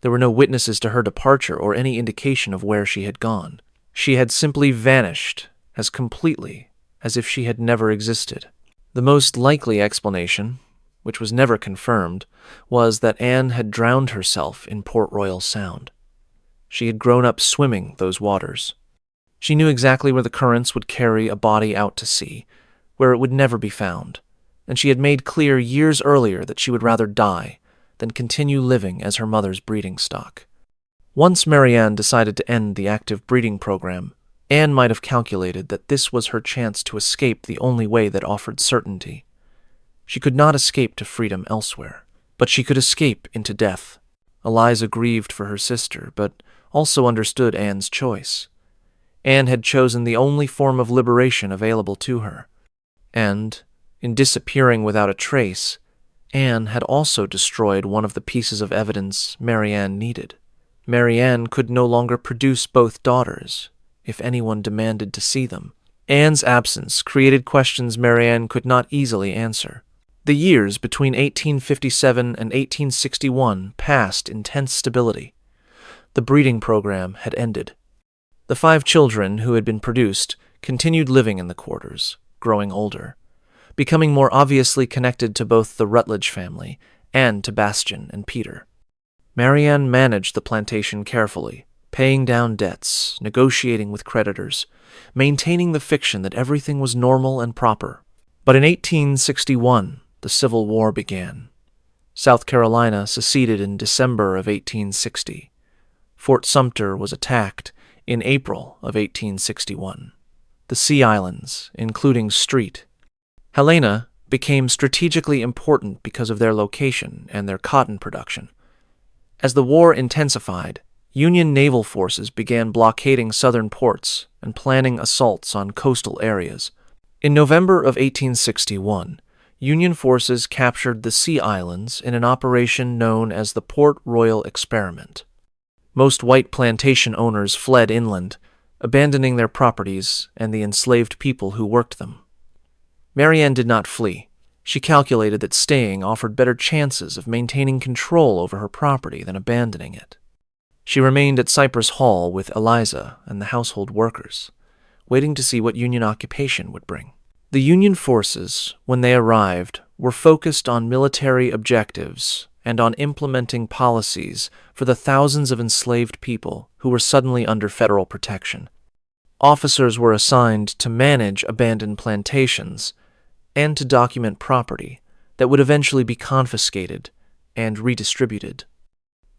There were no witnesses to her departure or any indication of where she had gone. She had simply vanished as completely as if she had never existed. The most likely explanation, which was never confirmed, was that Anne had drowned herself in Port Royal Sound. She had grown up swimming those waters. She knew exactly where the currents would carry a body out to sea, where it would never be found, and she had made clear years earlier that she would rather die than continue living as her mother's breeding stock. Once Marianne decided to end the active breeding program, Anne might have calculated that this was her chance to escape the only way that offered certainty. She could not escape to freedom elsewhere, but she could escape into death. Eliza grieved for her sister, but also understood Anne's choice. Anne had chosen the only form of liberation available to her, and, in disappearing without a trace, Anne had also destroyed one of the pieces of evidence Marianne needed. Marianne could no longer produce both daughters, if anyone demanded to see them. Anne's absence created questions Marianne could not easily answer. The years between 1857 and 1861 passed in tense stability. The breeding program had ended. The 5 children who had been produced continued living in the quarters, growing older, becoming more obviously connected to both the Rutledge family and to Bastian and Peter. Marianne managed the plantation carefully, paying down debts, negotiating with creditors, maintaining the fiction that everything was normal and proper. But in 1861, the Civil War began. South Carolina seceded in December of 1860. Fort Sumter was attacked in April of 1861. The Sea Islands, including Street, Helena, became strategically important because of their location and their cotton production. As the war intensified, Union naval forces began blockading southern ports and planning assaults on coastal areas. In November of 1861, Union forces captured the Sea Islands in an operation known as the Port Royal Experiment. Most white plantation owners fled inland, abandoning their properties and the enslaved people who worked them. Marianne did not flee. She calculated that staying offered better chances of maintaining control over her property than abandoning it. She remained at Cypress Hall with Eliza and the household workers, waiting to see what Union occupation would bring. The Union forces, when they arrived, were focused on military objectives and on implementing policies for the thousands of enslaved people who were suddenly under federal protection. Officers were assigned to manage abandoned plantations and to document property that would eventually be confiscated and redistributed.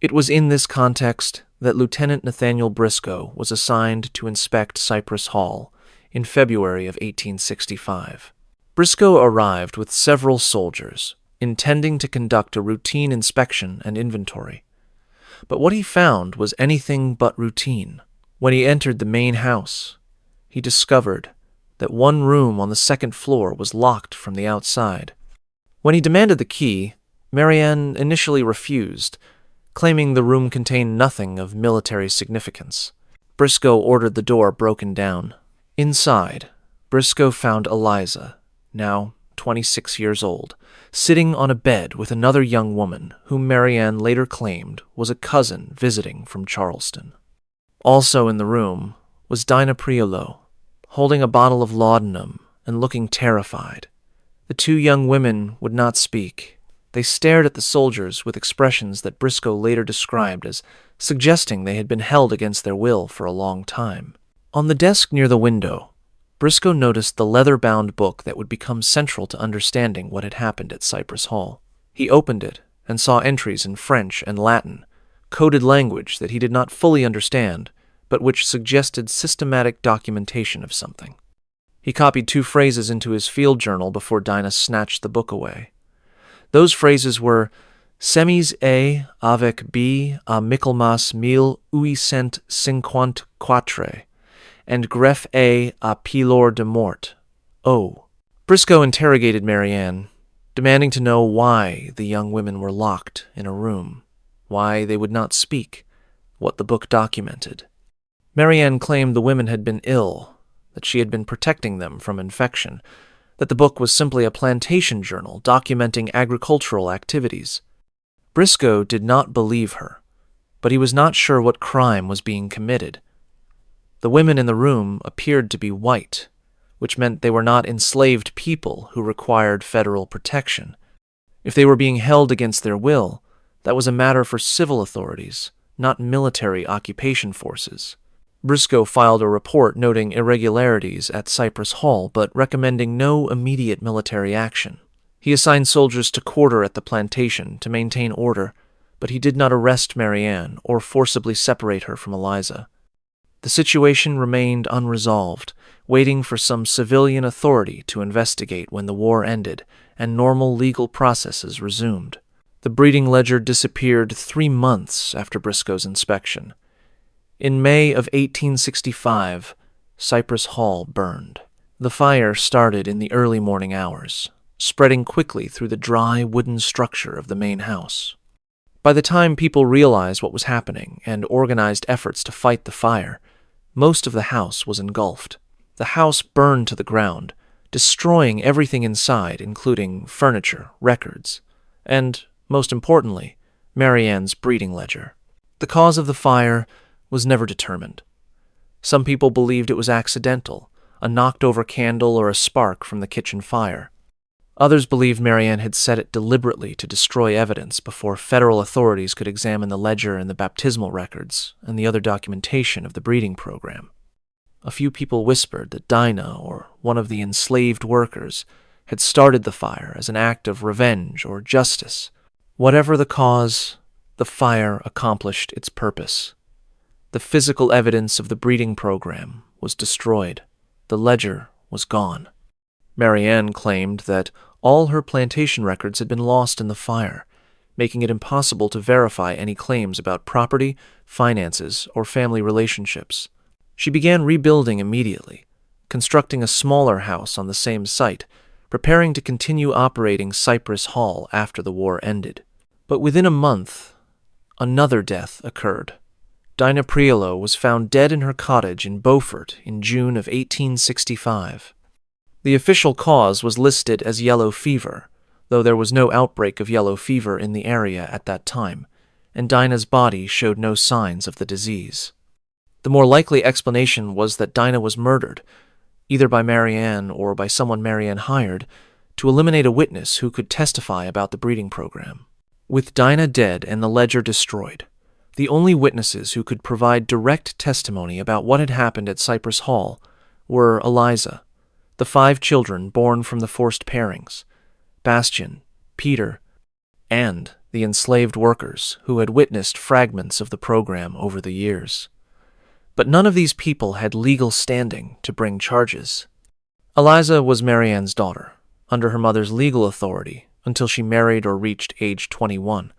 It was in this context that Lieutenant Nathaniel Briscoe was assigned to inspect Cypress Hall in February of 1865. Briscoe arrived with several soldiers, intending to conduct a routine inspection and inventory. But what he found was anything but routine. When he entered the main house, he discovered that one room on the second floor was locked from the outside. When he demanded the key, Marianne initially refused, claiming the room contained nothing of military significance. Briscoe ordered the door broken down. Inside, Briscoe found Eliza, now 26 years old, sitting on a bed with another young woman whom Marianne later claimed was a cousin visiting from Charleston. Also in the room was Dinah Priolo, holding a bottle of laudanum and looking terrified. The two young women would not speak. They stared at the soldiers with expressions that Briscoe later described as suggesting they had been held against their will for a long time. On the desk near the window, Briscoe noticed the leather-bound book that would become central to understanding what had happened at Cypress Hall. He opened it and saw entries in French and Latin, coded language that he did not fully understand, but which suggested systematic documentation of something. He copied 2 phrases into his field journal before Dinah snatched the book away. Those phrases were Semis A avec B à Michaelmas 1854 and Greffe A à Pilor de Mort. Oh. Briscoe interrogated Marianne, demanding to know why the young women were locked in a room, why they would not speak, what the book documented. Marianne claimed the women had been ill, that she had been protecting them from infection, that the book was simply a plantation journal documenting agricultural activities. Briscoe did not believe her, but he was not sure what crime was being committed. The women in the room appeared to be white, which meant they were not enslaved people who required federal protection. If they were being held against their will, that was a matter for civil authorities, not military occupation forces. Briscoe filed a report noting irregularities at Cypress Hall, but recommending no immediate military action. He assigned soldiers to quarter at the plantation to maintain order, but he did not arrest Marianne or forcibly separate her from Eliza. The situation remained unresolved, waiting for some civilian authority to investigate when the war ended and normal legal processes resumed. The breeding ledger disappeared 3 months after Briscoe's inspection. In May of 1865, Cypress Hall burned. The fire started in the early morning hours, spreading quickly through the dry wooden structure of the main house. By the time people realized what was happening and organized efforts to fight the fire, most of the house was engulfed. The house burned to the ground, destroying everything inside, including furniture, records, and, most importantly, Marianne's breeding ledger. The cause of the fire was never determined. Some people believed it was accidental, a knocked-over candle or a spark from the kitchen fire. Others believed Marianne had set it deliberately to destroy evidence before federal authorities could examine the ledger and the baptismal records and the other documentation of the breeding program. A few people whispered that Dinah, or one of the enslaved workers, had started the fire as an act of revenge or justice. Whatever the cause, the fire accomplished its purpose. The physical evidence of the breeding program was destroyed. The ledger was gone. Marianne claimed that all her plantation records had been lost in the fire, making it impossible to verify any claims about property, finances, or family relationships. She began rebuilding immediately, constructing a smaller house on the same site, preparing to continue operating Cypress Hall after the war ended. But within a month, another death occurred. Dinah Priolo was found dead in her cottage in Beaufort in June of 1865. The official cause was listed as yellow fever, though there was no outbreak of yellow fever in the area at that time, and Dinah's body showed no signs of the disease. The more likely explanation was that Dinah was murdered, either by Marianne or by someone Marianne hired, to eliminate a witness who could testify about the breeding program. With Dinah dead and the ledger destroyed, the only witnesses who could provide direct testimony about what had happened at Cypress Hall were Eliza, the 5 children born from the forced pairings, Bastian, Peter, and the enslaved workers who had witnessed fragments of the program over the years. But none of these people had legal standing to bring charges. Eliza was Marianne's daughter, under her mother's legal authority until she married or reached age 21.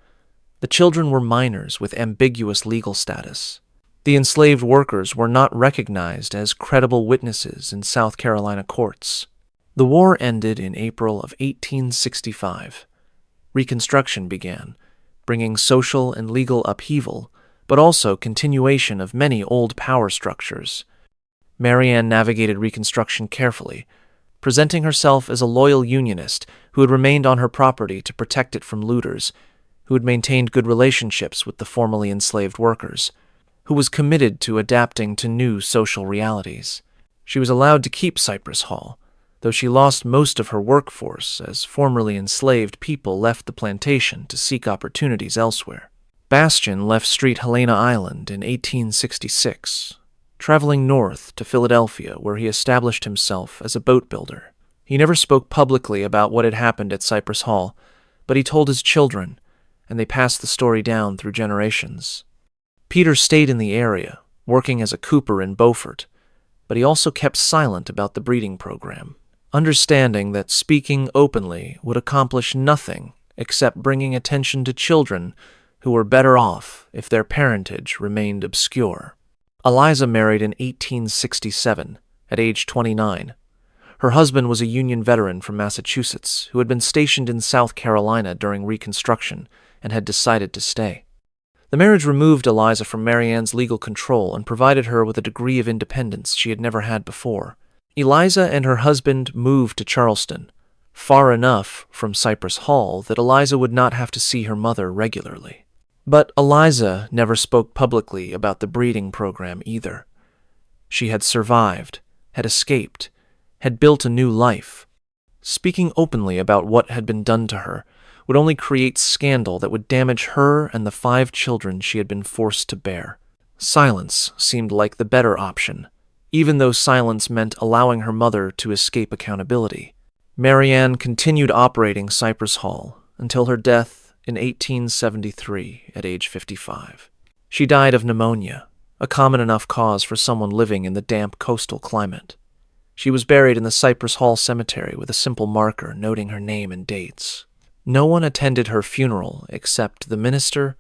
The children were minors with ambiguous legal status. The enslaved workers were not recognized as credible witnesses in South Carolina courts. The war ended in April of 1865. Reconstruction began, bringing social and legal upheaval, but also continuation of many old power structures. Marianne navigated Reconstruction carefully, presenting herself as a loyal Unionist who had remained on her property to protect it from looters, who had maintained good relationships with the formerly enslaved workers, who was committed to adapting to new social realities. She was allowed to keep Cypress Hall, though she lost most of her workforce as formerly enslaved people left the plantation to seek opportunities elsewhere. Bastian left Street Helena Island in 1866, traveling north to Philadelphia, where he established himself as a boat builder. He never spoke publicly about what had happened at Cypress Hall, but he told his children, and they passed the story down through generations. Peter stayed in the area, working as a cooper in Beaufort, but he also kept silent about the breeding program, understanding that speaking openly would accomplish nothing except bringing attention to children who were better off if their parentage remained obscure. Eliza married in 1867, at age 29. Her husband was a Union veteran from Massachusetts who had been stationed in South Carolina during Reconstruction and had decided to stay. The marriage removed Eliza from Marianne's legal control and provided her with a degree of independence she had never had before. Eliza and her husband moved to Charleston, far enough from Cypress Hall that Eliza would not have to see her mother regularly. But Eliza never spoke publicly about the breeding program either. She had survived, had escaped, had built a new life. Speaking openly about what had been done to her would only create scandal that would damage her and the 5 children she had been forced to bear. Silence seemed like the better option, even though silence meant allowing her mother to escape accountability. Marianne continued operating Cypress Hall until her death in 1873 at age 55. She died of pneumonia, a common enough cause for someone living in the damp coastal climate. She was buried in the Cypress Hall Cemetery with a simple marker noting her name and dates. No one attended her funeral except the minister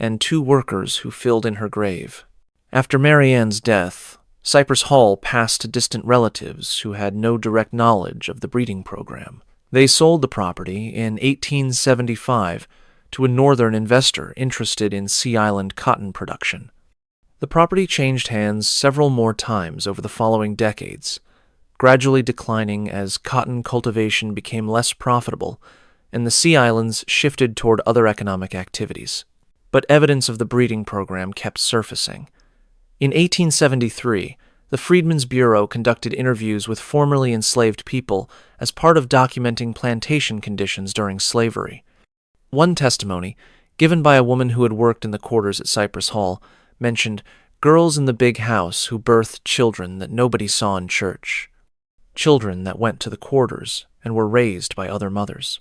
and 2 workers who filled in her grave. After Marianne's death, Cypress Hall passed to distant relatives who had no direct knowledge of the breeding program. They sold the property in 1875 to a northern investor interested in Sea Island cotton production. The property changed hands several more times over the following decades, gradually declining as cotton cultivation became less profitable and the Sea Islands shifted toward other economic activities. But evidence of the breeding program kept surfacing. In 1873, the Freedmen's Bureau conducted interviews with formerly enslaved people as part of documenting plantation conditions during slavery. One testimony, given by a woman who had worked in the quarters at Cypress Hall, mentioned girls in the big house who birthed children that nobody saw in church, children that went to the quarters and were raised by other mothers.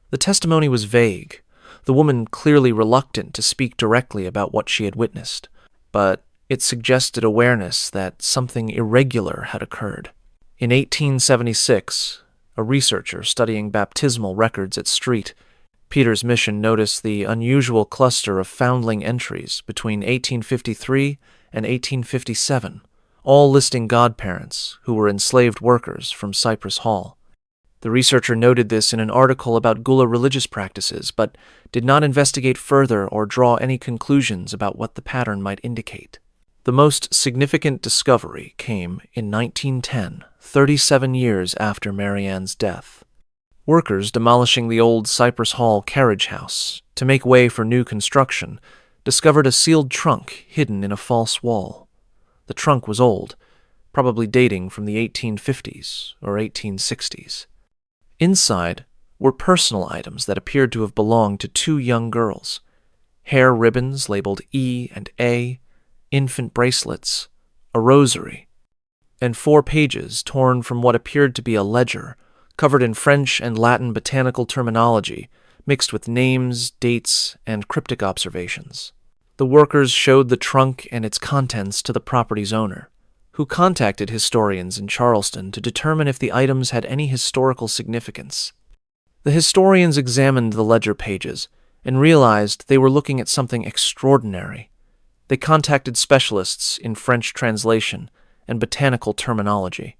The testimony was vague, the woman clearly reluctant to speak directly about what she had witnessed, but it suggested awareness that something irregular had occurred. In 1876, a researcher studying baptismal records at Street, Peter's Mission, noticed the unusual cluster of foundling entries between 1853 and 1857, all listing godparents who were enslaved workers from Cypress Hall. The researcher noted this in an article about Gula religious practices, but did not investigate further or draw any conclusions about what the pattern might indicate. The most significant discovery came in 1910, 37 years after Marianne's death. Workers demolishing the old Cypress Hall carriage house to make way for new construction discovered a sealed trunk hidden in a false wall. The trunk was old, probably dating from the 1850s or 1860s. Inside were personal items that appeared to have belonged to two young girls: hair ribbons labeled E and A, infant bracelets, a rosary, and 4 pages torn from what appeared to be a ledger, covered in French and Latin botanical terminology, mixed with names, dates, and cryptic observations. The workers showed the trunk and its contents to the property's owner, who contacted historians in Charleston to determine if the items had any historical significance. The historians examined the ledger pages and realized they were looking at something extraordinary. They contacted specialists in French translation and botanical terminology.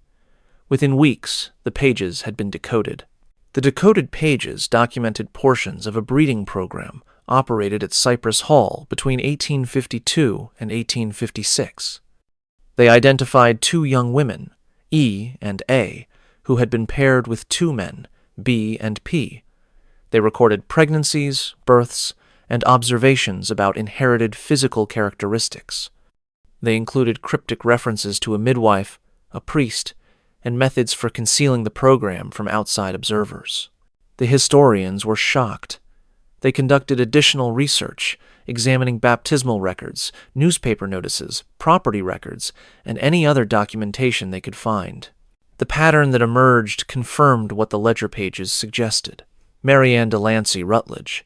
Within weeks, the pages had been decoded. The decoded pages documented portions of a breeding program operated at Cypress Hall between 1852 and 1856. They identified 2 young women, E and A, who had been paired with 2 men, B and P. They recorded pregnancies, births, and observations about inherited physical characteristics. They included cryptic references to a midwife, a priest, and methods for concealing the program from outside observers. The historians were shocked. They conducted additional research, examining baptismal records, newspaper notices, property records, and any other documentation they could find. The pattern that emerged confirmed what the ledger pages suggested. Marianne Delancey Rutledge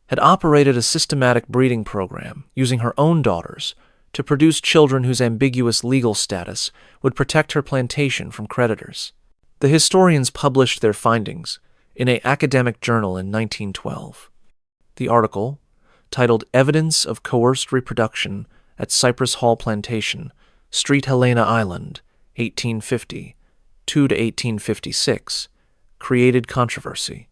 had operated a systematic breeding program using her own daughters to produce children whose ambiguous legal status would protect her plantation from creditors. The historians published their findings in an academic journal in 1912. The article, titled Evidence of Coerced Reproduction at Cypress Hall Plantation, Street Helena Island, 1850, 2 to 1856, created controversy.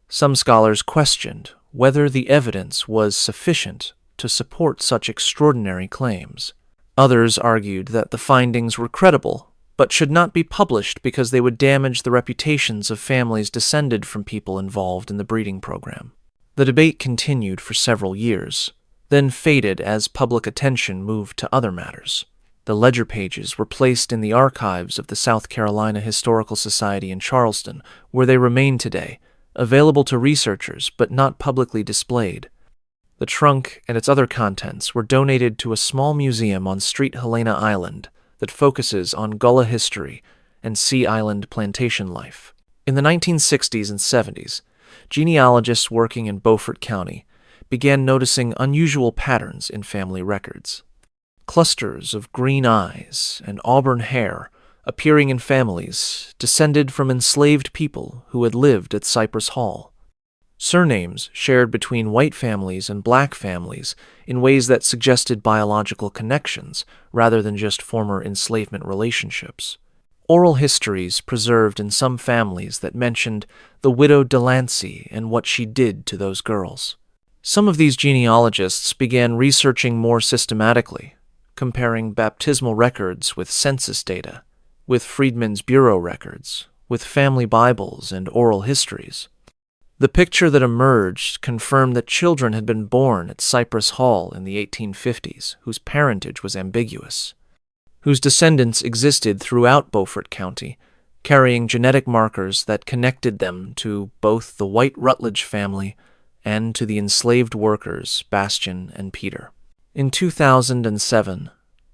Some scholars questioned whether the evidence was sufficient to support such extraordinary claims. Others argued that the findings were credible, but should not be published because they would damage the reputations of families descended from people involved in the breeding program. The debate continued for several years, then faded as public attention moved to other matters. The ledger pages were placed in the archives of the South Carolina Historical Society in Charleston, where they remain today, available to researchers but not publicly displayed. The trunk and its other contents were donated to a small museum on Street Helena Island that focuses on Gullah history and Sea Island plantation life. In the 1960s and 70s, genealogists working in Beaufort County began noticing unusual patterns in family records. Clusters of green eyes and auburn hair appearing in families descended from enslaved people who had lived at Cypress Hall. Surnames shared between white families and black families in ways that suggested biological connections rather than just former enslavement relationships. Oral histories preserved in some families that mentioned the widow Delancey and what she did to those girls. Some of these genealogists began researching more systematically, comparing baptismal records with census data, with Freedmen's Bureau records, with family Bibles and oral histories. The picture that emerged confirmed that children had been born at Cypress Hall in the 1850s whose parentage was ambiguous, whose descendants existed throughout Beaufort County, carrying genetic markers that connected them to both the white Rutledge family and to the enslaved workers Bastian and Peter. In 2007,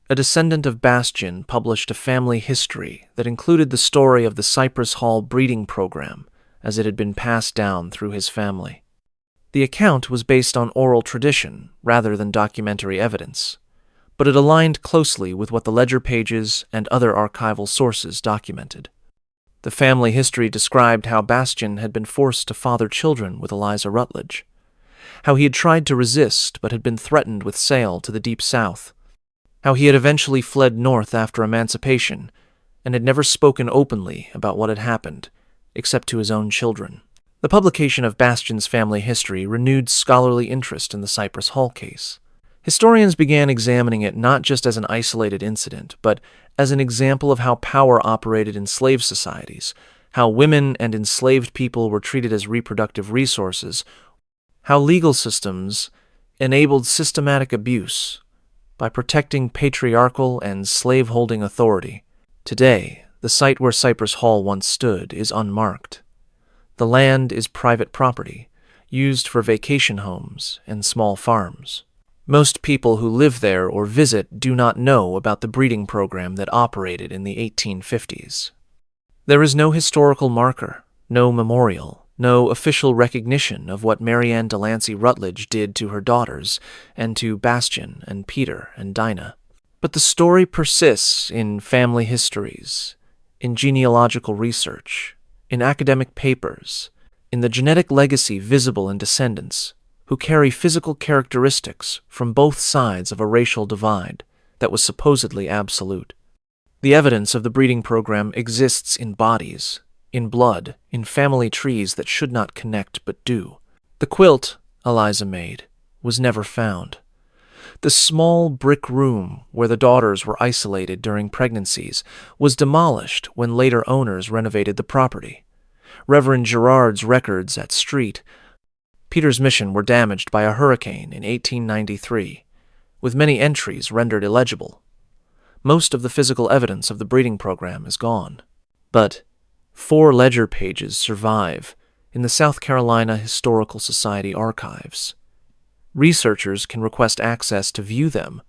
a descendant of Bastian published a family history that included the story of the Cypress Hall breeding program as it had been passed down through his family. The account was based on oral tradition rather than documentary evidence, but it aligned closely with what the ledger pages and other archival sources documented. The family history described how Bastian had been forced to father children with Eliza Rutledge, how he had tried to resist but had been threatened with sale to the Deep South, how he had eventually fled north after emancipation and had never spoken openly about what had happened, except to his own children. The publication of Bastian's family history renewed scholarly interest in the Cypress Hall case. Historians began examining it not just as an isolated incident, but as an example of how power operated in slave societies how women and enslaved people were treated as reproductive resources, how legal systems enabled systematic abuse by protecting patriarchal and slave-holding authority. Today, the site where Cypress Hall once stood is unmarked. The land is private property, used for vacation homes and small farms. Most people who live there or visit do not know about the breeding program that operated in the 1850s. There is no historical marker, no memorial, no official recognition of what Marianne Delancey Rutledge did to her daughters and to Bastian and Peter and Dinah. But the story persists in family histories, in genealogical research, in academic papers, in the genetic legacy visible in descendants who carry physical characteristics from both sides of a racial divide that was supposedly absolute. The evidence of the breeding program exists in bodies, in blood, in family trees that should not connect but do. The quilt Eliza made was never found. The small brick room where the daughters were isolated during pregnancies was demolished when later owners renovated the property. Reverend Gerard's records at Street, Peter's Mission, were damaged by a hurricane in 1893, with many entries rendered illegible. Most of the physical evidence of the breeding program is gone. But 4 ledger pages survive in the South Carolina Historical Society archives. Researchers can request access to view them,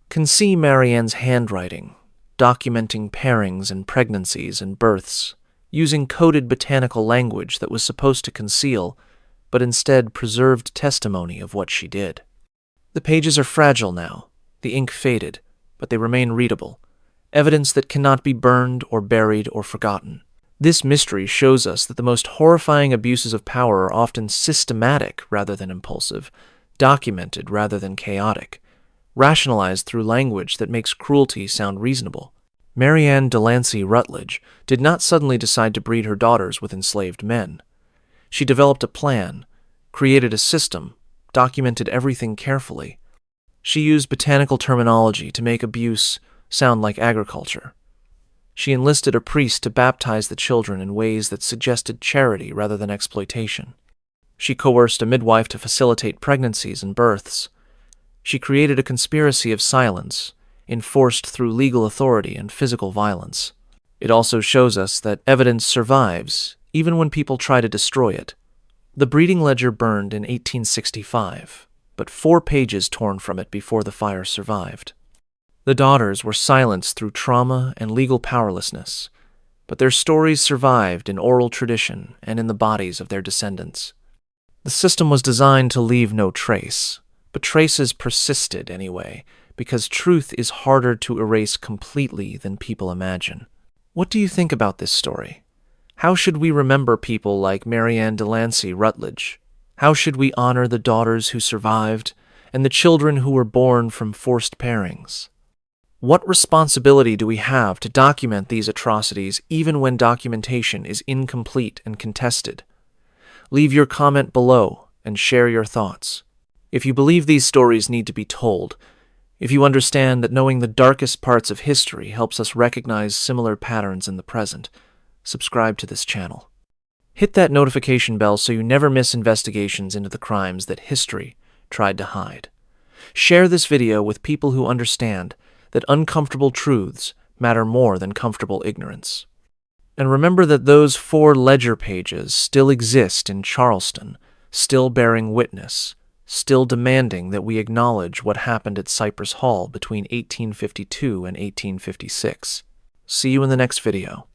can see Marianne's handwriting, documenting pairings and pregnancies and births, using coded botanical language that was supposed to conceal, but instead preserved testimony of what she did. The pages are fragile now, the ink faded, but they remain readable, evidence that cannot be burned or buried or forgotten. This mystery shows us that the most horrifying abuses of power are often systematic rather than impulsive, documented rather than chaotic, rationalized through language that makes cruelty sound reasonable. Marianne Delancey Rutledge did not suddenly decide to breed her daughters with enslaved men. She developed a plan, created a system, documented everything carefully. She used botanical terminology to make abuse sound like agriculture. She enlisted a priest to baptize the children in ways that suggested charity rather than exploitation. She coerced a midwife to facilitate pregnancies and births. She created a conspiracy of silence, enforced through legal authority and physical violence. It also shows us that evidence survives, even when people try to destroy it. The breeding ledger burned in 1865, but 4 pages torn from it before the fire survived. The daughters were silenced through trauma and legal powerlessness, but their stories survived in oral tradition and in the bodies of their descendants. The system was designed to leave no trace, but traces persisted anyway, because truth is harder to erase completely than people imagine. What do you think about this story? How should we remember people like Marianne Delancey Rutledge? How should we honor the daughters who survived and the children who were born from forced pairings? What responsibility do we have to document these atrocities even when documentation is incomplete and contested? Leave your comment below and share your thoughts. If you believe these stories need to be told, if you understand that knowing the darkest parts of history helps us recognize similar patterns in the present, subscribe to this channel. Hit that notification bell so you never miss investigations into the crimes that history tried to hide. Share this video with people who understand that uncomfortable truths matter more than comfortable ignorance. And remember that those 4 ledger pages still exist in Charleston, still bearing witness, still demanding that we acknowledge what happened at Cypress Hall between 1852 and 1856. See you in the next video.